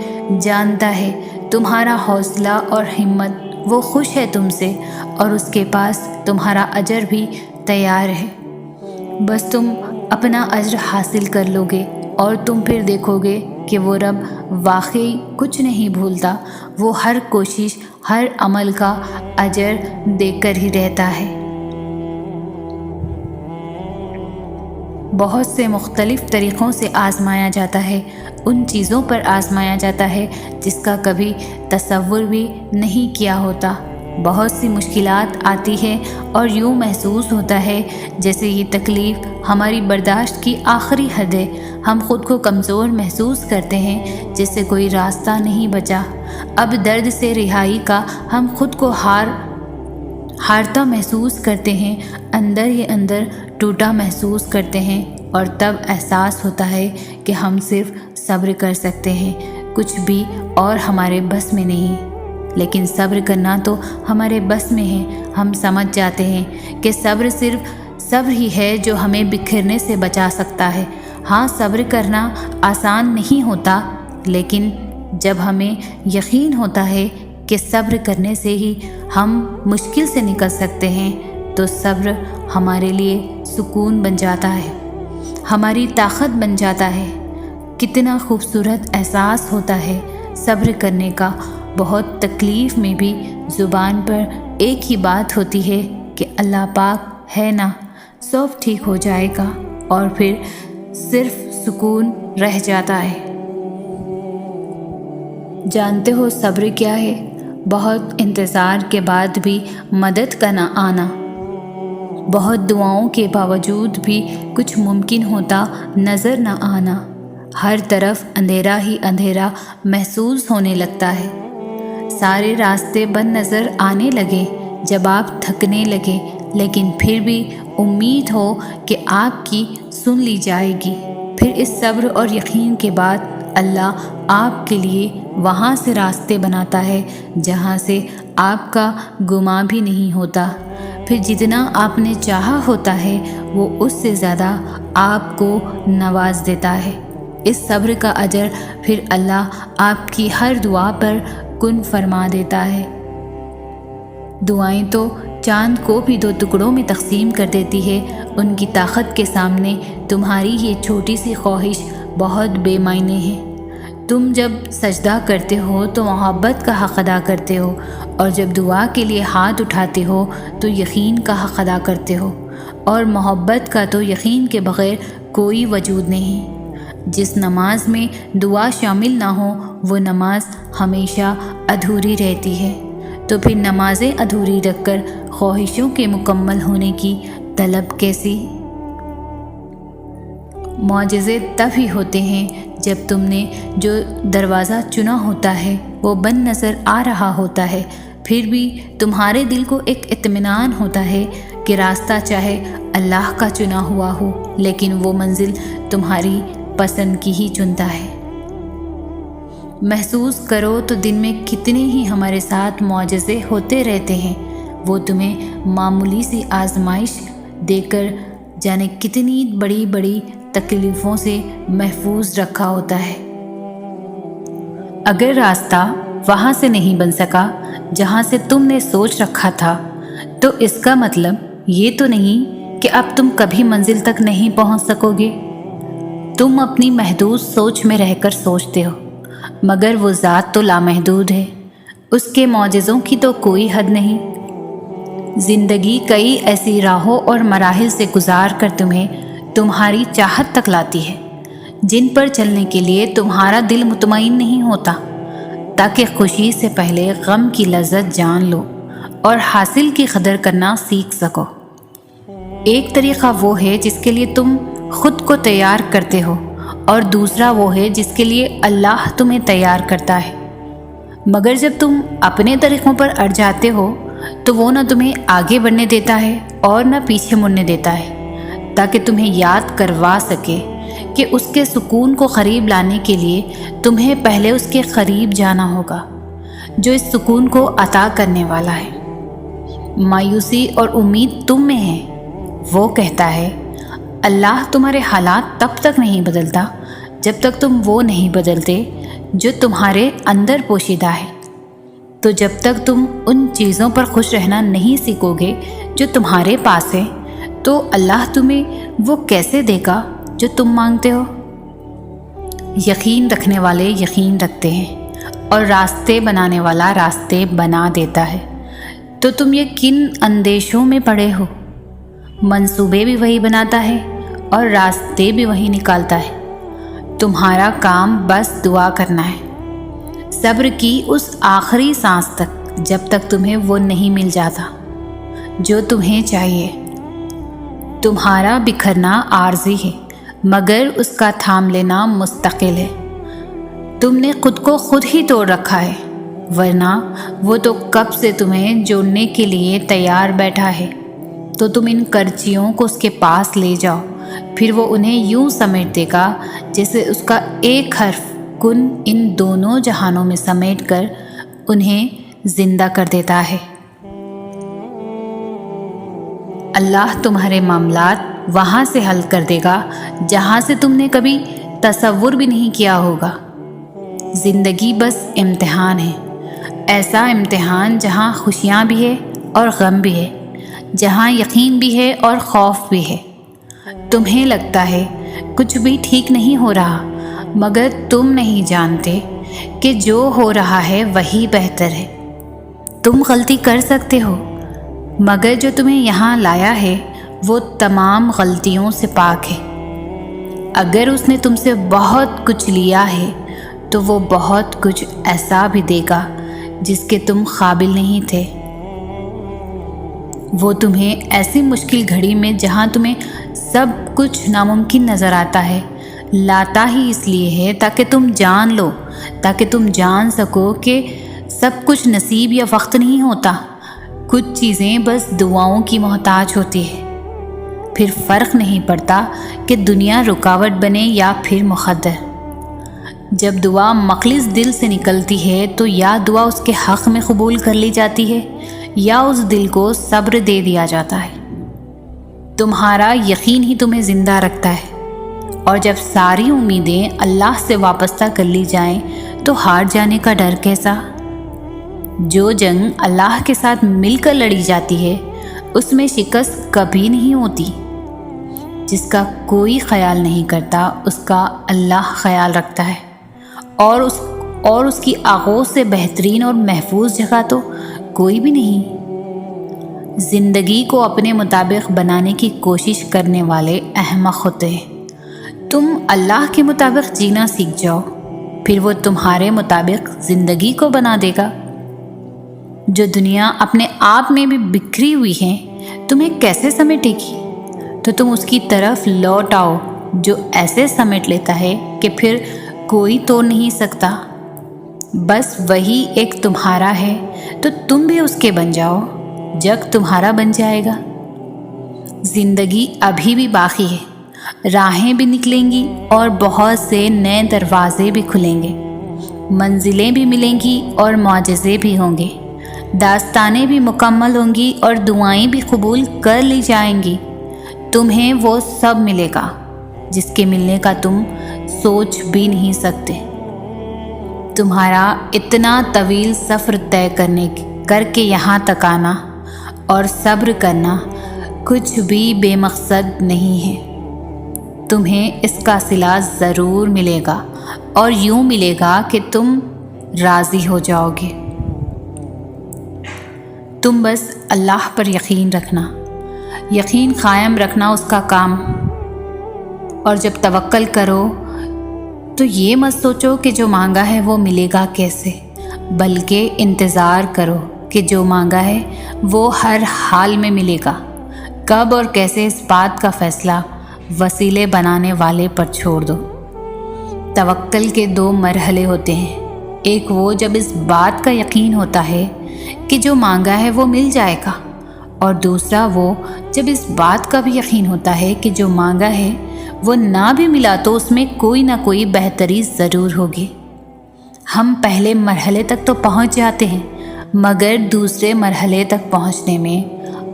جانتا ہے تمہارا حوصلہ اور ہمت، وہ خوش ہے تم سے اور اس کے پاس تمہارا اجر بھی تیار ہے۔ بس تم اپنا اجر حاصل کر لو گے اور تم پھر دیکھو گے کہ وہ رب واقعی کچھ نہیں بھولتا۔ وہ ہر کوشش، ہر عمل کا اجر دے کر ہی رہتا ہے۔ بہت سے مختلف طریقوں سے آزمایا جاتا ہے، ان چیزوں پر آزمایا جاتا ہے جس کا کبھی تصور بھی نہیں کیا ہوتا۔ بہت سی مشکلات آتی ہے اور یوں محسوس ہوتا ہے جیسے یہ تکلیف ہماری برداشت کی آخری حد ہے۔ ہم خود کو کمزور محسوس کرتے ہیں، جیسے کوئی راستہ نہیں بچا۔ اب درد سے رہائی کا ہم خود کو ہارتا محسوس کرتے ہیں، اندر ہی اندر ٹوٹا محسوس کرتے ہیں، اور تب احساس ہوتا ہے کہ ہم صرف صبر کر سکتے ہیں، کچھ بھی اور ہمارے بس میں نہیں۔ لیکن صبر کرنا تو ہمارے بس میں ہے۔ ہم سمجھ جاتے ہیں کہ صبر صرف صبر ہی ہے جو ہمیں بکھرنے سے بچا سکتا ہے۔ ہاں، صبر کرنا آسان نہیں ہوتا، لیکن جب ہمیں یقین ہوتا ہے کہ صبر کرنے سے ہی ہم مشکل سے نکل سکتے ہیں، تو صبر ہمارے لیے سکون بن جاتا ہے، ہماری طاقت بن جاتا ہے۔ کتنا خوبصورت احساس ہوتا ہے صبر کرنے کا۔ بہت تکلیف میں بھی زبان پر ایک ہی بات ہوتی ہے کہ اللہ پاک ہے نا، سب ٹھیک ہو جائے گا، اور پھر صرف سکون رہ جاتا ہے۔ جانتے ہو صبر کیا ہے؟ بہت انتظار کے بعد بھی مدد کا نہ آنا، بہت دعاؤں کے باوجود بھی کچھ ممکن ہوتا نظر نہ آنا، ہر طرف اندھیرا ہی اندھیرا محسوس ہونے لگتا ہے، سارے راستے بند نظر آنے لگے جب آپ تھکنے لگے، لیکن پھر بھی امید ہو کہ آپ کی سن لی جائے گی۔ پھر اس صبر اور یقین کے بعد اللہ آپ کے لیے وہاں سے راستے بناتا ہے جہاں سے آپ کا گمان بھی نہیں ہوتا۔ پھر جتنا آپ نے چاہا ہوتا ہے وہ اس سے زیادہ آپ کو نواز دیتا ہے۔ اس صبر کا اجر پھر اللہ آپ کی ہر دعا پر کن فرما دیتا ہے۔ دعائیں تو چاند کو بھی 2 ٹکڑوں میں تقسیم کر دیتی ہے، ان کی طاقت کے سامنے تمہاری یہ چھوٹی سی خواہش بہت بے معنی ہے۔ تم جب سجدہ کرتے ہو تو محبت کا حق ادا کرتے ہو، اور جب دعا کے لیے ہاتھ اٹھاتے ہو تو یقین کا حق ادا کرتے ہو، اور محبت کا تو یقین کے بغیر کوئی وجود نہیں۔ جس نماز میں دعا شامل نہ ہو وہ نماز ہمیشہ ادھوری رہتی ہے، تو پھر نمازیں ادھوری رکھ کر خواہشوں کے مکمل ہونے کی طلب کیسی؟ معجزے تب ہی ہوتے ہیں جب تم نے جو دروازہ چنا ہوتا ہے وہ بند نظر آ رہا ہوتا ہے، پھر بھی تمہارے دل کو ایک اطمینان ہوتا ہے کہ راستہ چاہے اللہ کا چنا ہوا ہو، لیکن وہ منزل تمہاری پسند کی ہی چنتا ہے۔ محسوس کرو تو دن میں کتنے ہی ہمارے ساتھ معجزے ہوتے رہتے ہیں، وہ تمہیں معمولی سی آزمائش دے کر جانے کتنی بڑی بڑی تکلیفوں سے محفوظ رکھا ہوتا ہے۔ اگر راستہ وہاں سے نہیں بن سکا جہاں سے تم نے سوچ رکھا تھا، تو اس کا مطلب یہ تو نہیں کہ اب تم کبھی منزل تک نہیں پہنچ سکو گے۔ تم اپنی محدود سوچ میں رہ کر سوچتے ہو، مگر وہ ذات تو لامحدود ہے، اس کے معجزوں کی تو کوئی حد نہیں۔ زندگی کئی ایسی راہوں اور مراحل سے گزار کر تمہیں تمہاری چاہت تک لاتی ہے، جن پر چلنے کے لیے تمہارا دل مطمئن نہیں ہوتا، تاکہ خوشی سے پہلے غم کی لذت جان لو اور حاصل کی قدر کرنا سیکھ سکو۔ ایک طریقہ وہ ہے جس کے لیے تم خود کو تیار کرتے ہو، اور دوسرا وہ ہے جس کے لیے اللہ تمہیں تیار کرتا ہے۔ مگر جب تم اپنے طریقوں پر اڑ جاتے ہو تو وہ نہ تمہیں آگے بڑھنے دیتا ہے اور نہ پیچھے مڑنے دیتا ہے، تاکہ تمہیں یاد کروا سکے کہ اس کے سکون کو قریب لانے کے لیے تمہیں پہلے اس کے قریب جانا ہوگا، جو اس سکون کو عطا کرنے والا ہے۔ مایوسی اور امید تم میں ہے۔ وہ کہتا ہے، اللہ تمہارے حالات تب تک نہیں بدلتا جب تک تم وہ نہیں بدلتے جو تمہارے اندر پوشیدہ ہے۔ تو جب تک تم ان چیزوں پر خوش رہنا نہیں سیکھو گے جو تمہارے پاس ہے، تو اللہ تمہیں وہ کیسے دے گا جو تم مانگتے ہو؟ یقین رکھنے والے یقین رکھتے ہیں، اور راستے بنانے والا راستے بنا دیتا ہے۔ تو تم یہ کن اندیشوں میں پڑے ہو؟ منصوبے بھی وہی بناتا ہے اور راستے بھی وہی نکالتا ہے۔ تمہارا کام بس دعا کرنا ہے، صبر کی اس آخری سانس تک جب تک تمہیں وہ نہیں مل جاتا جو تمہیں چاہیے۔ تمہارا بکھرنا عارضی ہے، مگر اس کا تھام لینا مستقل ہے۔ تم نے خود کو خود ہی توڑ رکھا ہے، ورنہ وہ تو کب سے تمہیں جوڑنے کے لیے تیار بیٹھا ہے۔ تو تم ان کرچیوں کو اس کے پاس لے جاؤ، پھر وہ انہیں یوں سمیٹ دے گا جیسے اس کا ایک حرف کن ان دونوں جہانوں میں سمیٹ کر انہیں زندہ کر دیتا ہے۔ اللہ تمہارے معاملات وہاں سے حل کر دے گا جہاں سے تم نے کبھی تصور بھی نہیں کیا ہوگا۔ زندگی بس امتحان ہے، ایسا امتحان جہاں خوشیاں بھی ہے اور غم بھی ہے، جہاں یقین بھی ہے اور خوف بھی ہے۔ تمہیں لگتا ہے کچھ بھی ٹھیک نہیں ہو رہا، مگر تم نہیں جانتے کہ جو ہو رہا ہے وہی بہتر ہے۔ تم غلطی کر سکتے ہو، مگر جو تمہیں یہاں لایا ہے وہ تمام غلطیوں سے پاک ہے۔ اگر اس نے تم سے بہت کچھ لیا ہے تو وہ بہت کچھ ایسا بھی دے گا جس کے تم قابل نہیں تھے۔ وہ تمہیں ایسی مشکل گھڑی میں جہاں تمہیں سب کچھ ناممکن نظر آتا ہے لاتا ہی اس لیے ہے تاکہ تم جان سکو کہ سب کچھ نصیب یا وقت نہیں ہوتا۔ کچھ چیزیں بس دعاؤں کی محتاج ہوتی ہے۔ پھر فرق نہیں پڑتا کہ دنیا رکاوٹ بنے یا پھر مقدر۔ جب دعا مخلص دل سے نکلتی ہے تو یا دعا اس کے حق میں قبول کر لی جاتی ہے یا اس دل کو صبر دے دیا جاتا ہے۔ تمہارا یقین ہی تمہیں زندہ رکھتا ہے، اور جب ساری امیدیں اللہ سے وابستہ کر لی جائیں تو ہار جانے کا ڈر کیسا؟ جو جنگ اللہ کے ساتھ مل کر لڑی جاتی ہے اس میں شکست کبھی نہیں ہوتی۔ جس کا کوئی خیال نہیں کرتا اس کا اللہ خیال رکھتا ہے، اور اس کی آغوش سے بہترین اور محفوظ جگہ تو کوئی بھی نہیں۔ زندگی کو اپنے مطابق بنانے کی کوشش کرنے والے احمق ہوتے ہیں۔ تم اللہ کے مطابق جینا سیکھ جاؤ، پھر وہ تمہارے مطابق زندگی کو بنا دے گا۔ جو دنیا اپنے آپ میں بھی بکھری ہوئی ہے تمہیں کیسے سمیٹے گی؟ تو تم اس کی طرف لوٹ آؤ جو ایسے سمیٹ لیتا ہے کہ پھر کوئی توڑ نہیں سکتا۔ بس وہی ایک تمہارا ہے تو تم بھی اس کے بن جاؤ، جگ تمہارا بن جائے گا۔ زندگی ابھی بھی باقی ہے، راہیں بھی نکلیں گی اور بہت سے نئے دروازے بھی کھلیں گے، منزلیں بھی ملیں گی اور معجزے بھی ہوں گے، داستانیں بھی مکمل ہوں گی اور دعائیں بھی قبول کر لی جائیں گی۔ تمہیں وہ سب ملے گا جس کے ملنے کا تم سوچ بھی نہیں سکتے۔ تمہارا اتنا طویل سفر طے کر کے یہاں تک آنا اور صبر کرنا کچھ بھی بے مقصد نہیں ہے، تمہیں اس کا صلہ ضرور ملے گا، اور یوں ملے گا کہ تم راضی ہو جاؤ گے۔ تم بس اللہ پر یقین رکھنا، یقین قائم رکھنا اس کا کام، اور جب توکل کرو تو یہ مت سوچو کہ جو مانگا ہے وہ ملے گا کیسے، بلکہ انتظار کرو کہ جو مانگا ہے وہ ہر حال میں ملے گا۔ کب اور کیسے اس بات کا فیصلہ وسیلے بنانے والے پر چھوڑ دو۔ توکل کے 2 مرحلے ہوتے ہیں، ایک وہ جب اس بات کا یقین ہوتا ہے کہ جو مانگا ہے وہ مل جائے گا، اور دوسرا وہ جب اس بات کا بھی یقین ہوتا ہے کہ جو مانگا ہے وہ نہ بھی ملا تو اس میں کوئی نہ کوئی بہتری ضرور ہوگی۔ ہم پہلے مرحلے تک تو پہنچ جاتے ہیں، مگر دوسرے مرحلے تک پہنچنے میں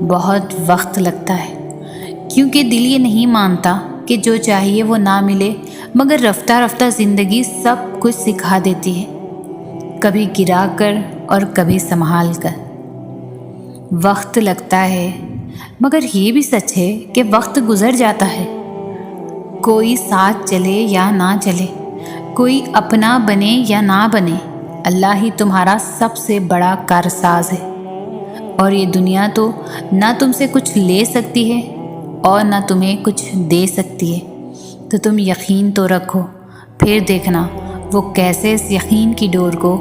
بہت وقت لگتا ہے، کیونکہ دل یہ نہیں مانتا کہ جو چاہیے وہ نہ ملے، مگر رفتہ رفتہ زندگی سب کچھ سکھا دیتی ہے، کبھی گرا کر اور کبھی سنبھال کر۔ وقت لگتا ہے، مگر یہ بھی سچ ہے کہ وقت گزر جاتا ہے۔ کوئی ساتھ چلے یا نہ چلے، کوئی اپنا بنے یا نہ بنے، اللہ ہی تمہارا سب سے بڑا کارساز ہے، اور یہ دنیا تو نہ تم سے کچھ لے سکتی ہے اور نہ تمہیں کچھ دے سکتی ہے، تو تم یقین تو رکھو، پھر دیکھنا وہ کیسے اس یقین کی ڈور کو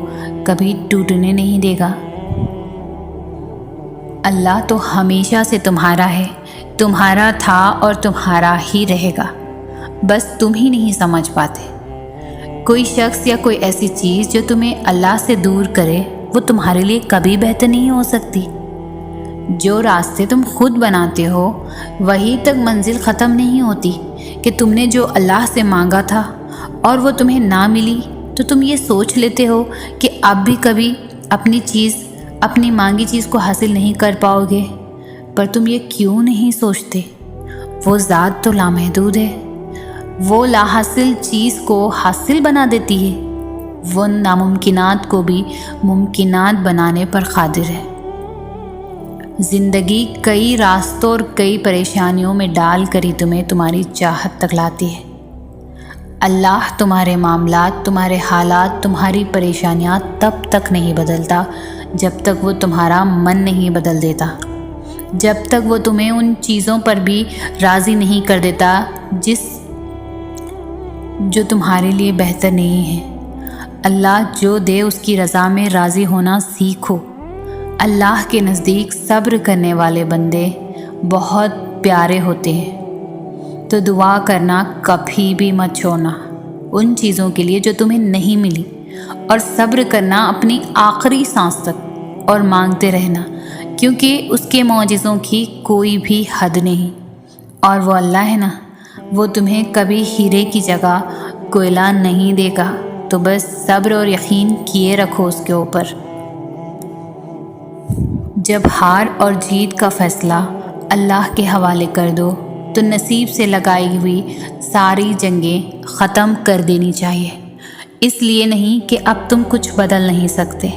کبھی ٹوٹنے نہیں دے گا۔ اللہ تو ہمیشہ سے تمہارا ہے، تمہارا تھا اور تمہارا ہی رہے گا، بس تم ہی نہیں سمجھ پاتے۔ کوئی شخص یا کوئی ایسی چیز جو تمہیں اللہ سے دور کرے وہ تمہارے لیے کبھی بہتر نہیں ہو سکتی۔ جو راستے تم خود بناتے ہو وہیں تک منزل ختم نہیں ہوتی کہ تم نے جو اللہ سے مانگا تھا اور وہ تمہیں نہ ملی تو تم یہ سوچ لیتے ہو کہ اب بھی کبھی اپنی مانگی چیز کو حاصل نہیں کر پاؤ گے، پر تم یہ کیوں نہیں سوچتے؟ وہ ذات تو لامحدود ہے، وہ لا حاصل چیز کو حاصل بنا دیتی ہے، وہ ناممکنات کو بھی ممکنات بنانے پر قادر ہے۔ زندگی کئی راستوں اور کئی پریشانیوں میں ڈال کر ہی تمہیں تمہاری چاہت تک لاتی ہے۔ اللہ تمہارے معاملات، تمہارے حالات، تمہاری پریشانیاں تب تک نہیں بدلتا جب تک وہ تمہارا من نہیں بدل دیتا، جب تک وہ تمہیں ان چیزوں پر بھی راضی نہیں کر دیتا جو تمہارے لیے بہتر نہیں ہے۔ اللہ جو دے اس کی رضا میں راضی ہونا سیکھو۔ اللہ کے نزدیک صبر کرنے والے بندے بہت پیارے ہوتے ہیں، تو دعا کرنا کبھی بھی مت چھوڑنا ان چیزوں کے لیے جو تمہیں نہیں ملی، اور صبر کرنا اپنی آخری سانس تک، اور مانگتے رہنا، کیونکہ اس کے معجزوں کی کوئی بھی حد نہیں، اور وہ اللہ ہے نا، وہ تمہیں کبھی ہیرے کی جگہ کوئلہ نہیں دے گا، تو بس صبر اور یقین کیے رکھو اس کے اوپر۔ جب ہار اور جیت کا فیصلہ اللہ کے حوالے کر دو تو نصیب سے لگائی ہوئی ساری جنگیں ختم کر دینی چاہیے، اس لیے نہیں کہ اب تم کچھ بدل نہیں سکتے،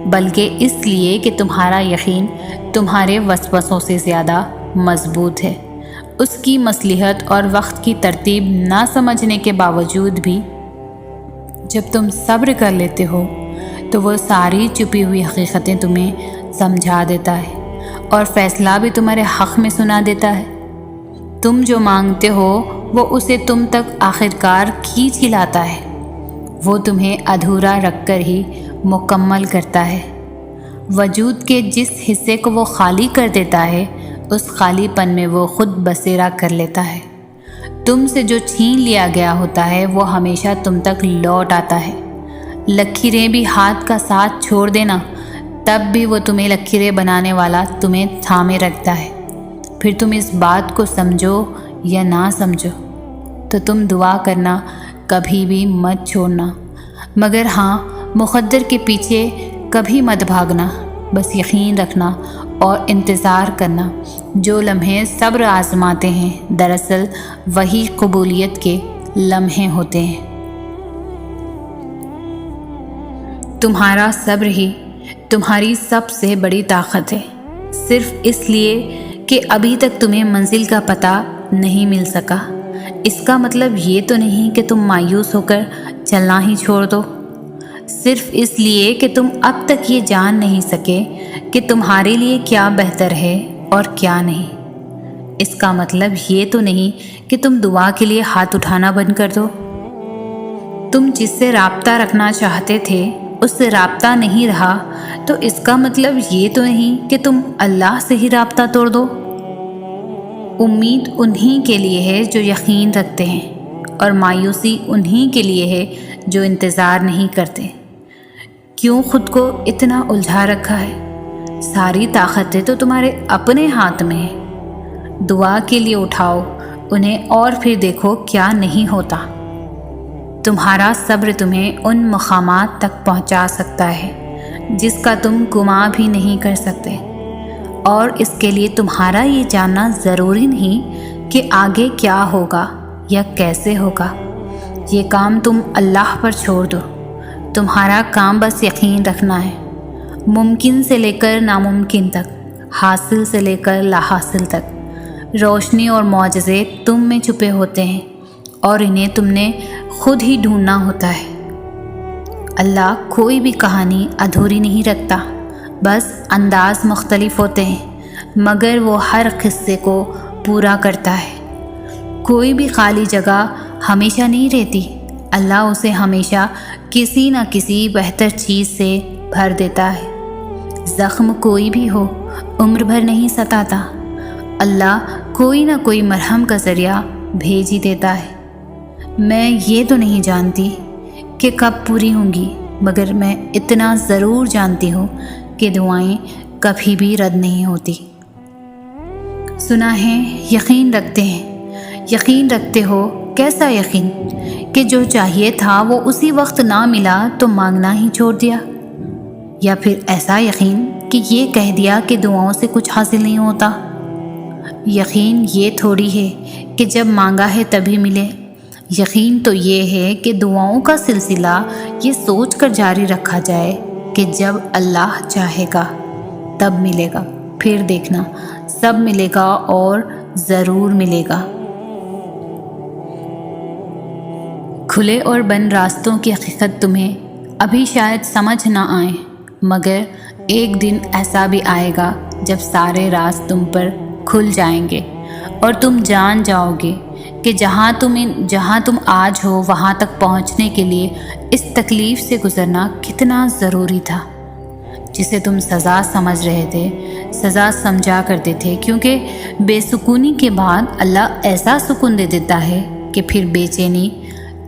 بلکہ اس لیے کہ تمہارا یقین تمہارے وسوسوں سے زیادہ مضبوط ہے۔ اس کی مصلحت اور وقت کی ترتیب نہ سمجھنے کے باوجود بھی جب تم صبر کر لیتے ہو تو وہ ساری چھپی ہوئی حقیقتیں تمہیں سمجھا دیتا ہے، اور فیصلہ بھی تمہارے حق میں سنا دیتا ہے۔ تم جو مانگتے ہو وہ اسے تم تک آخرکار کھینچ ہی لاتا ہے، وہ تمہیں ادھورا رکھ کر ہی مکمل کرتا ہے۔ وجود کے جس حصے کو وہ خالی کر دیتا ہے اس خالی پن میں وہ خود بسیرا کر لیتا ہے۔ تم سے جو چھین لیا گیا ہوتا ہے وہ ہمیشہ تم تک لوٹ آتا ہے۔ لکیریں بھی ہاتھ کا ساتھ چھوڑ دینا، تب بھی وہ تمہیں لکیریں بنانے والا تمہیں تھامے رکھتا ہے۔ پھر تم اس بات کو سمجھو یا نہ سمجھو، تو تم دعا کرنا کبھی بھی مت چھوڑنا، مگر ہاں مقدر کے پیچھے کبھی مت بھاگنا، بس یقین رکھنا اور انتظار کرنا۔ جو لمحے صبر آزماتے ہیں دراصل وہی قبولیت کے لمحے ہوتے ہیں۔ تمہارا صبر ہی تمہاری سب سے بڑی طاقت ہے، صرف اس لیے کہ ابھی تک تمہیں منزل کا پتہ نہیں مل سکا، اس کا مطلب یہ تو نہیں کہ تم مایوس ہو کر چلنا ہی چھوڑ دو، صرف اس لیے کہ تم اب تک یہ جان نہیں سکے کہ تمہارے لیے کیا بہتر ہے اور کیا نہیں۔ اس کا مطلب یہ تو نہیں کہ تم دعا کے لیے ہاتھ اٹھانا بند کر دو۔ تم جس سے رابطہ رکھنا چاہتے تھے اس سے رابطہ نہیں رہا تو اس کا مطلب یہ تو نہیں کہ تم اللہ سے ہی رابطہ توڑ دو۔ امید انہی کے لیے ہے جو یقین رکھتے ہیں، اور مایوسی انہی کے لیے ہے جو انتظار نہیں کرتے۔ کیوں خود کو اتنا الجھا رکھا ہے؟ ساری طاقتیں تو تمہارے اپنے ہاتھ میں ہیں۔ دعا کے لیے اٹھاؤ انہیں اور پھر دیکھو کیا نہیں ہوتا۔ تمہارا صبر تمہیں ان مقامات تک پہنچا سکتا ہے جس کا تم گمان بھی نہیں کر سکتے، اور اس کے لیے تمہارا یہ جاننا ضروری نہیں کہ آگے کیا ہوگا یا کیسے ہوگا۔ یہ کام تم اللہ پر چھوڑ دو۔ تمہارا کام بس یقین رکھنا ہے، ممکن سے لے کر ناممکن تک، حاصل سے لے کر لا حاصل تک۔ روشنی اور معجزے تم میں چھپے ہوتے ہیں اور انہیں تم نے خود ہی ڈھونڈنا ہوتا ہے۔ اللہ کوئی بھی کہانی ادھوری نہیں رکھتا، بس انداز مختلف ہوتے ہیں، مگر وہ ہر قصے کو پورا کرتا ہے۔ کوئی بھی خالی جگہ ہمیشہ نہیں رہتی، اللہ اسے ہمیشہ کسی نہ کسی بہتر چیز سے بھر دیتا ہے۔ زخم کوئی بھی ہو عمر بھر نہیں ستاتا، اللہ کوئی نہ کوئی مرہم کا ذریعہ بھیج ہی دیتا ہے۔ میں یہ تو نہیں جانتی کہ کب پوری ہوں گی، مگر میں اتنا ضرور جانتی ہوں کہ دعائیں کبھی بھی رد نہیں ہوتی۔ سنا ہے یقین رکھتے ہیں، یقین رکھتے ہو؟ کیسا یقین؟ کہ جو چاہیے تھا وہ اسی وقت نہ ملا تو مانگنا ہی چھوڑ دیا؟ یا پھر ایسا یقین کہ یہ کہہ دیا کہ دعاؤں سے کچھ حاصل نہیں ہوتا؟ یقین یہ تھوڑی ہے کہ جب مانگا ہے تبھی ملے۔ یقین تو یہ ہے کہ دعاؤں کا سلسلہ یہ سوچ کر جاری رکھا جائے کہ جب اللہ چاہے گا تب ملے گا، پھر دیکھنا سب ملے گا اور ضرور ملے گا۔ کھلے اور بند راستوں کی حقیقت تمہیں ابھی شاید سمجھ نہ آئے، مگر ایک دن ایسا بھی آئے گا جب سارے راز تم پر کھل جائیں گے اور تم جان جاؤ گے کہ جہاں تم آج ہو وہاں تک پہنچنے کے لیے اس تکلیف سے گزرنا کتنا ضروری تھا۔ جسے تم سزا سمجھ رہے تھے، سزا سمجھا کرتے تھے، کیونکہ بے سکونی کے بعد اللہ ایسا سکون دے دیتا ہے کہ پھر بے چینی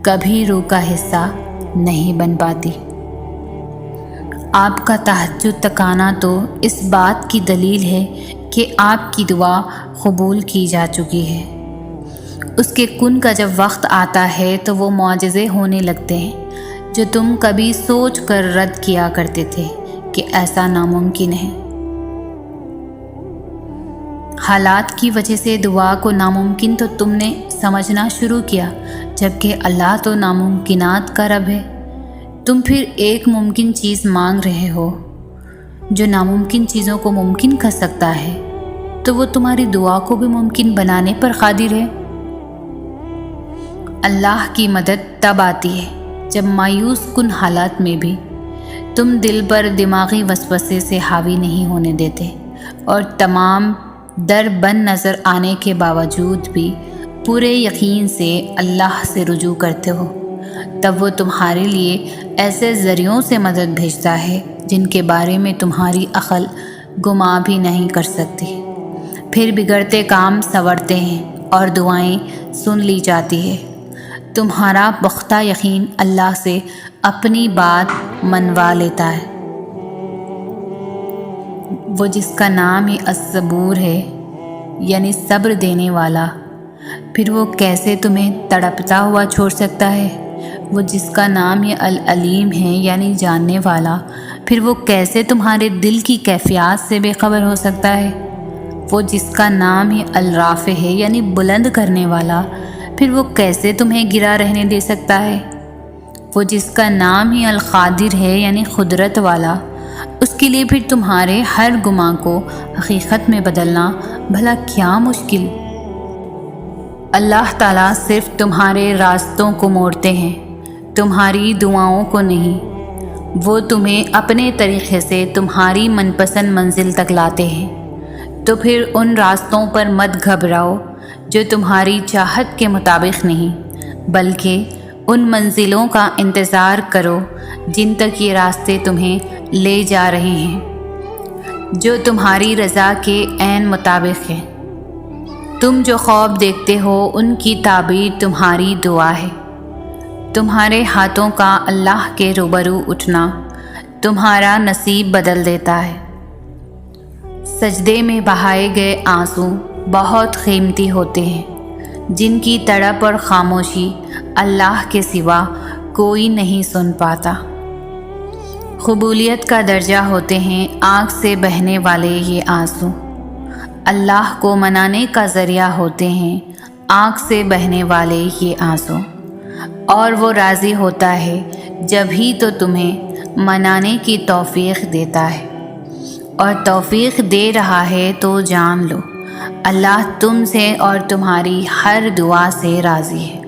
کبھی روح کا حصہ نہیں بن پاتی۔ آپ کا تہجد تکانا تو اس بات کی دلیل ہے کہ آپ کی دعا قبول کی جا چکی ہے۔ اس کے کن کا جب وقت آتا ہے تو وہ معجزے ہونے لگتے ہیں جو تم کبھی سوچ کر رد کیا کرتے تھے کہ ایسا ناممکن ہے۔ حالات کی وجہ سے دعا کو ناممکن تو تم نے سمجھنا شروع کیا، جبکہ اللہ تو ناممکنات کا رب ہے۔ تم پھر ایک ممکن چیز مانگ رہے ہو جو ناممکن چیزوں کو ممکن کر سکتا ہے، تو وہ تمہاری دعا کو بھی ممکن بنانے پر قادر ہے۔ اللہ کی مدد تب آتی ہے جب مایوس کن حالات میں بھی تم دل پر دماغی وسوسے سے حاوی نہیں ہونے دیتے، اور تمام در بند نظر آنے کے باوجود بھی پورے یقین سے اللہ سے رجوع کرتے ہو۔ تب وہ تمہارے لیے ایسے ذریعوں سے مدد بھیجتا ہے جن کے بارے میں تمہاری عقل گمان بھی نہیں کر سکتی۔ پھر بگڑتے کام سنورتے ہیں اور دعائیں سن لی جاتی ہے۔ تمہارا پختہ یقین اللہ سے اپنی بات منوا لیتا ہے۔ وہ جس کا نام ہی الصبور ہے، یعنی صبر دینے والا، پھر وہ کیسے تمہیں تڑپتا ہوا چھوڑ سکتا ہے؟ وہ جس کا نام ہی العلیم ہے، یعنی جاننے والا، پھر وہ کیسے تمہارے دل کی کیفیات سے بے خبر ہو سکتا ہے؟ وہ جس کا نام ہی الرافع ہے، یعنی بلند کرنے والا، پھر وہ کیسے تمہیں گرا رہنے دے سکتا ہے؟ وہ جس کا نام ہی القادر ہے، یعنی قدرت والا، اس کے لیے پھر تمہارے ہر گمان کو حقیقت میں بدلنا بھلا کیا مشکل؟ اللہ تعالیٰ صرف تمہارے راستوں کو موڑتے ہیں، تمہاری دعاؤں کو نہیں۔ وہ تمہیں اپنے طریقے سے تمہاری من پسند منزل تک لاتے ہیں، تو پھر ان راستوں پر مت گھبراؤ جو تمہاری چاہت کے مطابق نہیں، بلکہ ان منزلوں کا انتظار کرو جن تک یہ راستے تمہیں لے جا رہے ہیں، جو تمہاری رضا کے عین مطابق ہے۔ تم جو خواب دیکھتے ہو ان کی تعبیر تمہاری دعا ہے۔ تمہارے ہاتھوں کا اللہ کے روبرو اٹھنا تمہارا نصیب بدل دیتا ہے۔ سجدے میں بہائے گئے آنسو بہت قیمتی ہوتے ہیں، جن کی تڑپ اور خاموشی اللہ کے سوا کوئی نہیں سن پاتا۔ قبولیت کا درجہ ہوتے ہیں آنکھ سے بہنے والے یہ آنسو، اللہ کو منانے کا ذریعہ ہوتے ہیں آنکھ سے بہنے والے یہ آنسو، اور وہ راضی ہوتا ہے جب ہی تو تمہیں منانے کی توفیق دیتا ہے، اور توفیق دے رہا ہے تو جان لو اللہ تم سے اور تمہاری ہر دعا سے راضی ہے۔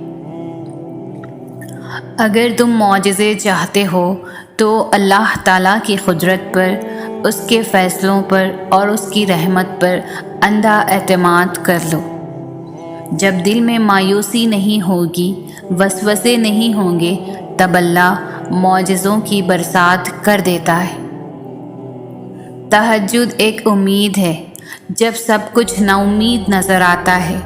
اگر تم معجزے چاہتے ہو تو اللہ تعالیٰ کی قدرت پر، اس کے فیصلوں پر اور اس کی رحمت پر اندھا اعتماد کر لو۔ جب دل میں مایوسی نہیں ہوگی، وسوسے نہیں ہوں گے، تب اللہ معجزوں کی برسات کر دیتا ہے۔ تہجد ایک امید ہے جب سب کچھ نا امید نظر آتا ہے۔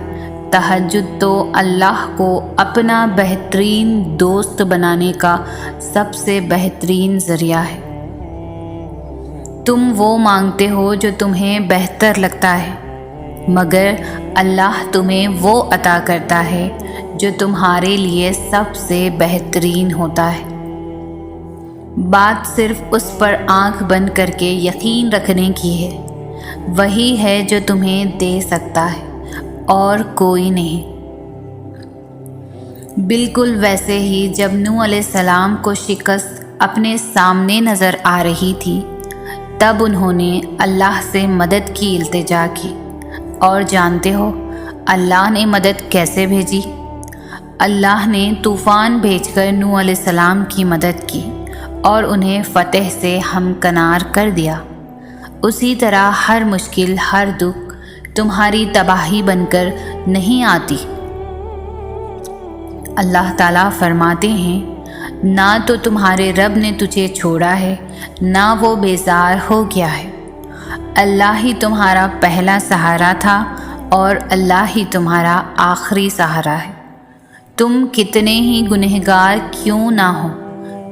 تہجد تو اللہ کو اپنا بہترین دوست بنانے کا سب سے بہترین ذریعہ ہے۔ تم وہ مانگتے ہو جو تمہیں بہتر لگتا ہے، مگر اللہ تمہیں وہ عطا کرتا ہے جو تمہارے لیے سب سے بہترین ہوتا ہے۔ بات صرف اس پر آنکھ بند کر کے یقین رکھنے کی ہے، وہی ہے جو تمہیں دے سکتا ہے اور کوئی نہیں۔ بالکل ویسے ہی جب نوح علیہ السلام کو شکست اپنے سامنے نظر آ رہی تھی، تب انہوں نے اللہ سے مدد کی التجا کی، اور جانتے ہو اللہ نے مدد کیسے بھیجی؟ اللہ نے طوفان بھیج کر نوح علیہ السلام کی مدد کی اور انہیں فتح سے ہمکنار کر دیا۔ اسی طرح ہر مشکل، ہر دکھ تمہاری تباہی بن کر نہیں آتی۔ اللہ تعالیٰ فرماتے ہیں، نہ تو تمہارے رب نے تجھے چھوڑا ہے، نہ وہ بیزار ہو گیا ہے۔ اللہ ہی تمہارا پہلا سہارا تھا اور اللہ ہی تمہارا آخری سہارا ہے۔ تم کتنے ہی گنہگار کیوں نہ ہو،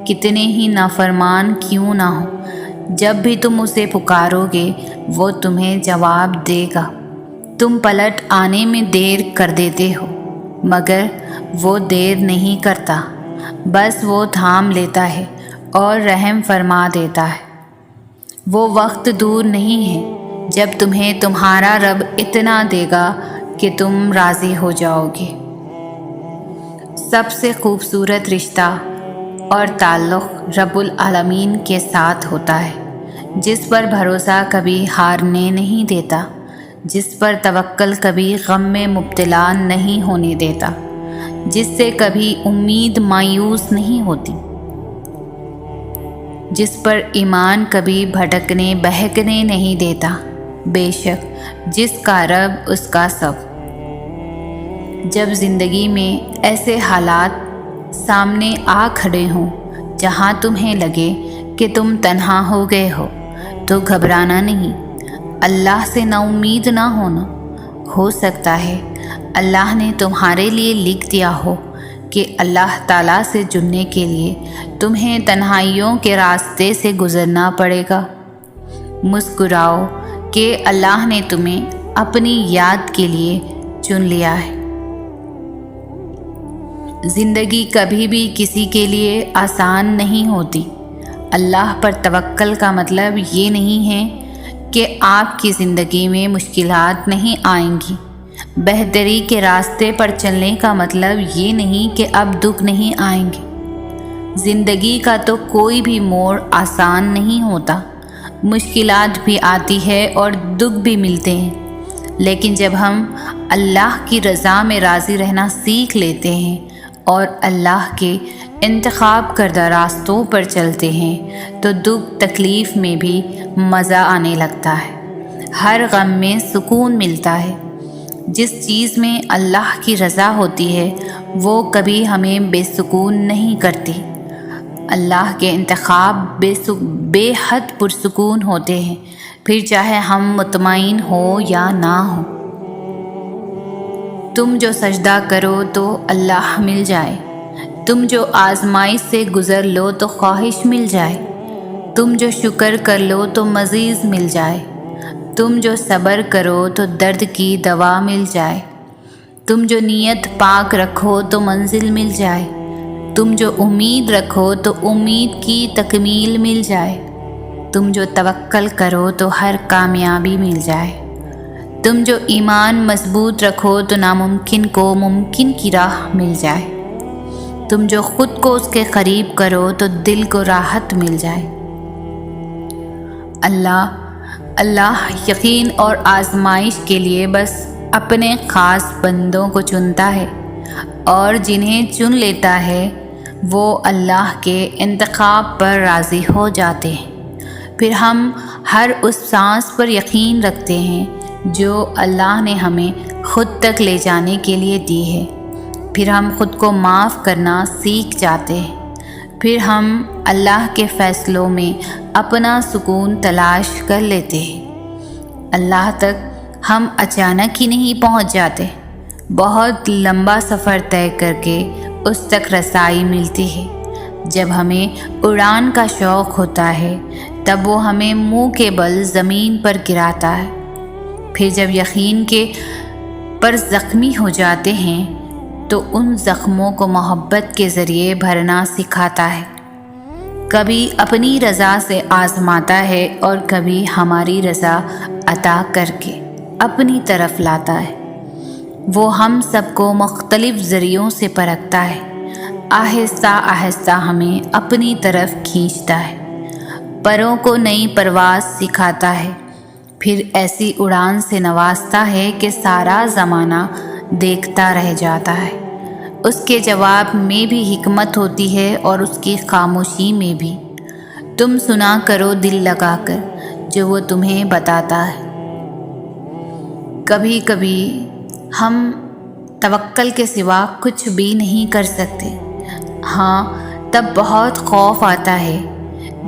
کتنے ہی نافرمان کیوں نہ ہو، جب بھی تم اسے پکارو گے وہ تمہیں جواب دے گا۔ تم پلٹ آنے میں دیر کر دیتے ہو، مگر وہ دیر نہیں کرتا، بس وہ تھام لیتا ہے اور رحم فرما دیتا ہے۔ وہ وقت دور نہیں ہے جب تمہیں تمہارا رب اتنا دے گا کہ تم راضی ہو جاؤ گے۔ سب سے خوبصورت رشتہ اور تعلق رب العالمین کے ساتھ ہوتا ہے، جس پر بھروسہ کبھی ہارنے نہیں دیتا، جس پر توکل کبھی غم میں مبتلا نہیں ہونے دیتا، جس سے کبھی امید مایوس نہیں ہوتی، جس پر ایمان کبھی بھٹکنے بہکنے نہیں دیتا۔ بے شک جس کا رب اس کا سب۔ جب زندگی میں ایسے حالات سامنے آ کھڑے ہوں جہاں تمہیں لگے کہ تم تنہا ہو گئے ہو، تو گھبرانا نہیں، اللہ سے نا امید نہ ہونا۔ ہو سکتا ہے اللہ نے تمہارے لیے لکھ دیا ہو کہ اللہ تعالیٰ سے جڑنے کے لیے تمہیں تنہائیوں کے راستے سے گزرنا پڑے گا۔ مسکراؤ کہ اللہ نے تمہیں اپنی یاد کے لیے چن لیا ہے۔ زندگی کبھی بھی کسی کے لیے آسان نہیں ہوتی۔ اللہ پر توکل کا مطلب یہ نہیں ہے کہ آپ کی زندگی میں مشکلات نہیں آئیں گی۔ بہتری کے راستے پر چلنے کا مطلب یہ نہیں کہ اب دکھ نہیں آئیں گے۔ زندگی کا تو کوئی بھی موڑ آسان نہیں ہوتا، مشکلات بھی آتی ہے اور دکھ بھی ملتے ہیں، لیکن جب ہم اللہ کی رضا میں راضی رہنا سیکھ لیتے ہیں اور اللہ کے انتخاب کردہ راستوں پر چلتے ہیں تو دکھ تکلیف میں بھی مزہ آنے لگتا ہے، ہر غم میں سکون ملتا ہے۔ جس چیز میں اللہ کی رضا ہوتی ہے وہ کبھی ہمیں بے سکون نہیں کرتی۔ اللہ کے انتخاب بے حد پرسکون ہوتے ہیں، پھر چاہے ہم مطمئن ہو یا نہ ہو۔ تم جو سجدہ کرو تو اللہ مل جائے، تم جو آزمائش سے گزر لو تو خواہش مل جائے، تم جو شکر کر لو تو مزید مل جائے، تم جو صبر کرو تو درد کی دوا مل جائے، تم جو نیت پاک رکھو تو منزل مل جائے، تم جو امید رکھو تو امید کی تکمیل مل جائے، تم جو توکل کرو تو ہر کامیابی مل جائے، تم جو ایمان مضبوط رکھو تو ناممکن کو ممکن کی راہ مل جائے، تم جو خود کو اس کے قریب کرو تو دل کو راحت مل جائے۔ اللہ یقین اور آزمائش کے لیے بس اپنے خاص بندوں کو چنتا ہے، اور جنہیں چن لیتا ہے وہ اللہ کے انتخاب پر راضی ہو جاتے ہیں۔ پھر ہم ہر اس سانس پر یقین رکھتے ہیں جو اللہ نے ہمیں خود تک لے جانے کے لیے دی ہے۔ پھر ہم خود کو معاف کرنا سیکھ جاتے ہیں۔ پھر ہم اللہ کے فیصلوں میں اپنا سکون تلاش کر لیتے ہیں۔ اللہ تک ہم اچانک ہی نہیں پہنچ جاتے، بہت لمبا سفر طے کر کے اس تک رسائی ملتی ہے۔ جب ہمیں اڑان کا شوق ہوتا ہے تب وہ ہمیں منہ کے بل زمین پر گراتا ہے، پھر جب یقین کے پر زخمی ہو جاتے ہیں تو ان زخموں کو محبت کے ذریعے بھرنا سکھاتا ہے، کبھی اپنی رضا سے آزماتا ہے اور کبھی ہماری رضا عطا کر کے اپنی طرف لاتا ہے۔ وہ ہم سب کو مختلف ذریعوں سے پرکھتا ہے، آہستہ آہستہ ہمیں اپنی طرف کھینچتا ہے، پروں کو نئی پرواز سکھاتا ہے، پھر ایسی اڑان سے نوازتا ہے کہ سارا زمانہ دیکھتا رہ جاتا ہے۔ اس کے جواب میں بھی حکمت ہوتی ہے اور اس کی خاموشی میں بھی۔ تم سنا کرو دل لگا کر جو وہ تمہیں بتاتا ہے۔ کبھی کبھی ہم توکل کے سوا کچھ بھی نہیں کر سکتے، ہاں تب بہت خوف آتا ہے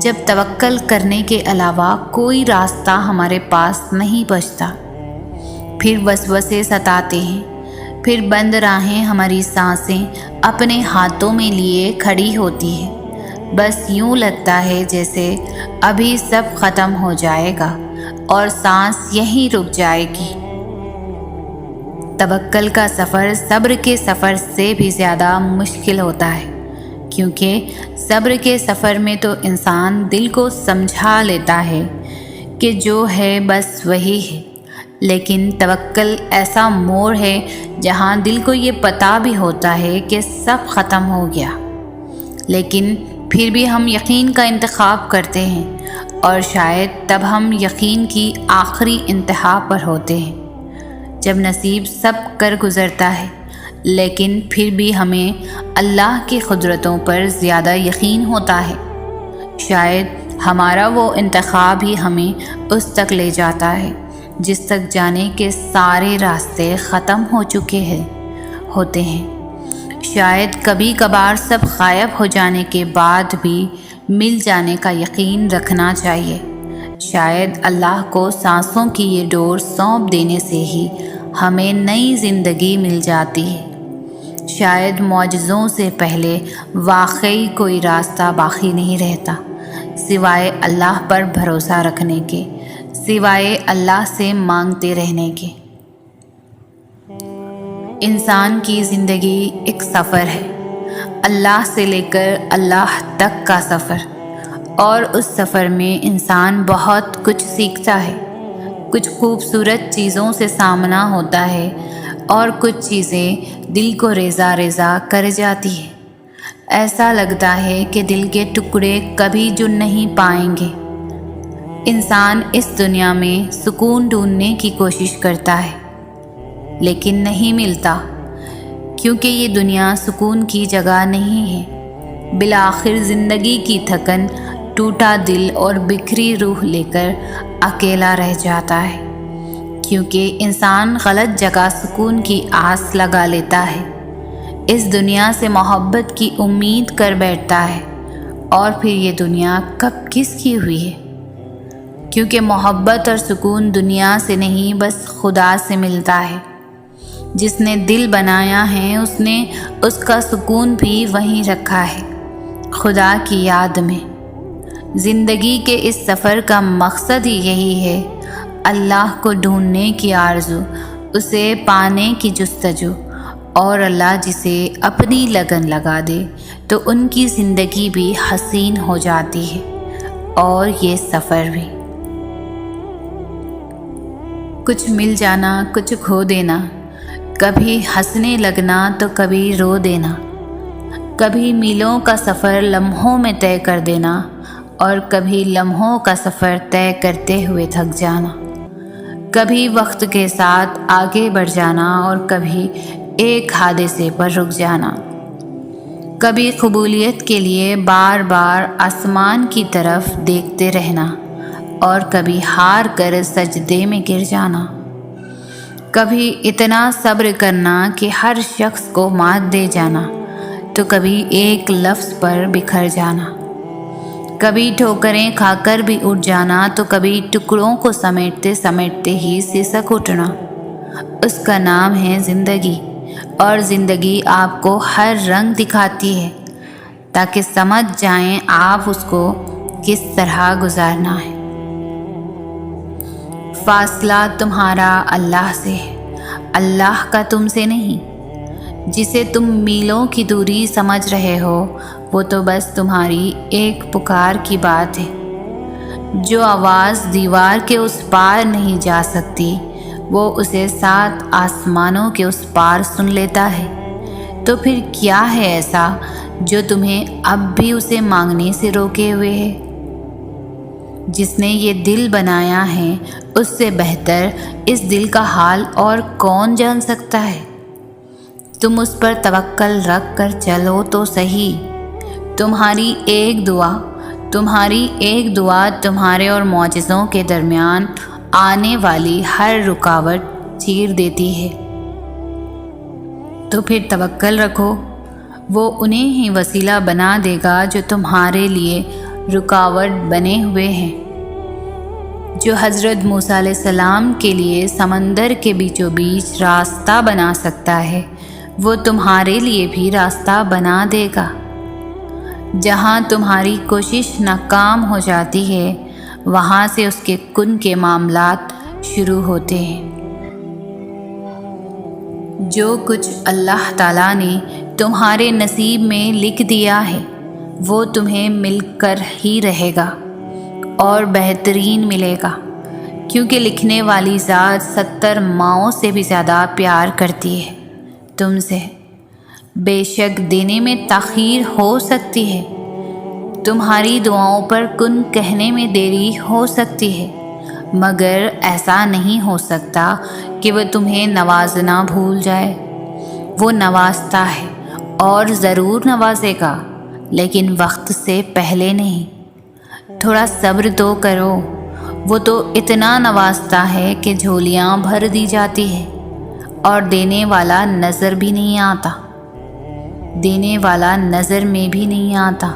جب توکل کرنے کے علاوہ کوئی راستہ ہمارے پاس نہیں بچتا۔ پھر وسوسے ستاتے ہیں، پھر بند راہیں ہماری سانسیں اپنے ہاتھوں میں لیے کھڑی ہوتی ہے، بس یوں لگتا ہے جیسے ابھی سب ختم ہو جائے گا اور سانس یہیں رک جائے گی۔ توکل کا سفر صبر کے سفر سے بھی زیادہ مشکل ہوتا ہے، کیونکہ صبر کے سفر میں تو انسان دل کو سمجھا لیتا ہے کہ جو ہے بس وہی ہے، لیکن توکل ایسا موڑ ہے جہاں دل کو یہ پتہ بھی ہوتا ہے کہ سب ختم ہو گیا، لیکن پھر بھی ہم یقین کا انتخاب کرتے ہیں، اور شاید تب ہم یقین کی آخری انتہا پر ہوتے ہیں جب نصیب سب کر گزرتا ہے، لیکن پھر بھی ہمیں اللہ کی قدرتوں پر زیادہ یقین ہوتا ہے۔ شاید ہمارا وہ انتخاب ہی ہمیں اس تک لے جاتا ہے جس تک جانے کے سارے راستے ختم ہو چکے ہوتے ہیں۔ شاید کبھی کبھار سب غائب ہو جانے کے بعد بھی مل جانے کا یقین رکھنا چاہیے۔ شاید اللہ کو سانسوں کی یہ ڈور سونپ دینے سے ہی ہمیں نئی زندگی مل جاتی ہے۔ شاید معجزوں سے پہلے واقعی کوئی راستہ باقی نہیں رہتا سوائے اللہ پر بھروسہ رکھنے کے، سوائے اللہ سے مانگتے رہنے کے۔ انسان کی زندگی ایک سفر ہے، اللہ سے لے کر اللہ تک کا سفر، اور اس سفر میں انسان بہت کچھ سیکھتا ہے۔ کچھ خوبصورت چیزوں سے سامنا ہوتا ہے اور کچھ چیزیں دل کو ریزہ ریزہ کر جاتی ہیں۔ ایسا لگتا ہے کہ دل کے ٹکڑے کبھی جڑ نہیں پائیں گے۔ انسان اس دنیا میں سکون ڈھونڈنے کی کوشش کرتا ہے لیکن نہیں ملتا، کیونکہ یہ دنیا سکون کی جگہ نہیں ہے۔ بالآخر زندگی کی تھکن، ٹوٹا دل اور بکھری روح لے کر اکیلا رہ جاتا ہے، کیونکہ انسان غلط جگہ سکون کی آس لگا لیتا ہے، اس دنیا سے محبت کی امید کر بیٹھتا ہے، اور پھر یہ دنیا کب کس کی ہوئی ہے؟ کیونکہ محبت اور سکون دنیا سے نہیں بس خدا سے ملتا ہے۔ جس نے دل بنایا ہے اس نے اس کا سکون بھی وہیں رکھا ہے، خدا کی یاد میں۔ زندگی کے اس سفر کا مقصد ہی یہی ہے، اللہ کو ڈھونڈنے کی آرزو، اسے پانے کی جستجو، اور اللہ جسے اپنی لگن لگا دے تو ان کی زندگی بھی حسین ہو جاتی ہے، اور یہ سفر بھی۔ کچھ مل جانا، کچھ کھو دینا، کبھی ہنسنے لگنا تو کبھی رو دینا، کبھی میلوں کا سفر لمحوں میں طے کر دینا، اور کبھی لمحوں کا سفر طے کرتے ہوئے تھک جانا، کبھی وقت کے ساتھ آگے بڑھ جانا اور کبھی ایک حادثے پر رک جانا، کبھی قبولیت کے لیے بار بار آسمان کی طرف دیکھتے رہنا اور کبھی ہار کر سجدے میں گر جانا، کبھی اتنا صبر کرنا کہ ہر شخص کو مات دے جانا تو کبھی ایک لفظ پر بکھر جانا، کبھی ٹھوکریں کھا کر بھی اٹھ جانا تو کبھی ٹکڑوں کو سمیٹتے سمیٹتے ہی سسک اٹھنا۔ اس کا نام ہے زندگی، اور زندگی آپ کو ہر رنگ دکھاتی ہے تاکہ سمجھ جائیں آپ اس کو کس طرح گزارنا ہے۔ فاصلہ تمہارا اللہ سے ہے، اللہ کا تم سے نہیں۔ جسے تم میلوں کی دوری سمجھ رہے ہو وہ تو بس تمہاری ایک پکار کی بات ہے۔ جو آواز دیوار کے اس پار نہیں جا سکتی وہ اسے 7 آسمانوں کے اس پار سن لیتا ہے، تو پھر کیا ہے ایسا جو تمہیں اب بھی اسے مانگنے سے روکے ہوئے ہے؟ جس نے یہ دل بنایا ہے اس سے بہتر اس دل کا حال اور کون جان سکتا ہے؟ تم اس پر توکل رکھ کر چلو تو صحیح۔ تمہاری ایک دعا تمہارے اور معجزوں کے درمیان آنے والی ہر رکاوٹ چیر دیتی ہے۔ تو پھر توکل رکھو، وہ انہیں ہی وسیلہ بنا دے گا جو تمہارے لیے رکاوٹ بنے ہوئے ہیں۔ جو حضرت موسیٰ علیہ السلام کے لیے سمندر کے بیچوں بیچ راستہ بنا سکتا ہے وہ تمہارے لیے بھی راستہ بنا دے گا۔ جہاں تمہاری کوشش ناکام ہو جاتی ہے وہاں سے اس کے کن کے معاملات شروع ہوتے ہیں۔ جو کچھ اللہ تعالیٰ نے تمہارے نصیب میں لکھ دیا ہے وہ تمہیں مل کر ہی رہے گا اور بہترین ملے گا، کیونکہ لکھنے والی ذات 70 ماؤں سے بھی زیادہ پیار کرتی ہے تم سے۔ بے شک دینے میں تاخیر ہو سکتی ہے، تمہاری دعاؤں پر کن کہنے میں دیری ہو سکتی ہے، مگر ایسا نہیں ہو سکتا کہ وہ تمہیں نوازنا بھول جائے۔ وہ نوازتا ہے اور ضرور نوازے گا، لیکن وقت سے پہلے نہیں۔ تھوڑا صبر تو کرو، وہ تو اتنا نوازتا ہے کہ جھولیاں بھر دی جاتی ہے، اور دینے والا نظر بھی نہیں آتا، دینے والا نظر میں بھی نہیں آتا۔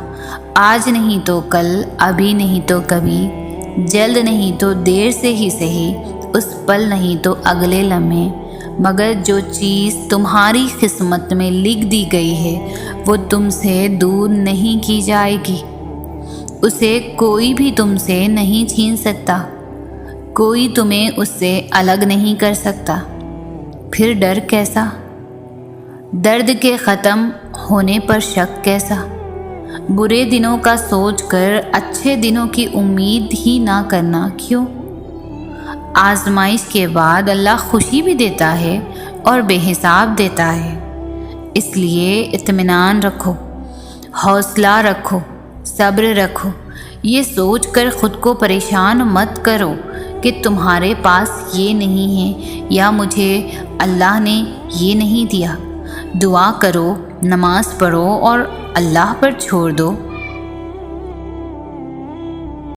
آج نہیں تو کل، ابھی نہیں تو کبھی، جلد نہیں تو دیر سے ہی صحیح، اس پل نہیں تو اگلے لمحے، مگر جو چیز تمہاری قسمت میں لکھ دی گئی ہے وہ تم سے دور نہیں کی جائے گی، اسے کوئی بھی تم سے نہیں چھین سکتا، کوئی تمہیں اس سے الگ نہیں کر سکتا۔ پھر ڈر کیسا؟ درد کے ختم ہونے پر شک کیسا؟ برے دنوں کا سوچ کر اچھے دنوں کی امید ہی نہ کرنا کیوں؟ آزمائش کے بعد اللہ خوشی بھی دیتا ہے اور بے حساب دیتا ہے، اس لیے اطمینان رکھو، حوصلہ رکھو، صبر رکھو، یہ سوچ کر خود کو پریشان مت کرو کہ تمہارے پاس یہ نہیں ہے یا مجھے اللہ نے یہ نہیں دیا۔ دعا کرو، نماز پڑھو اور اللہ پر چھوڑ دو۔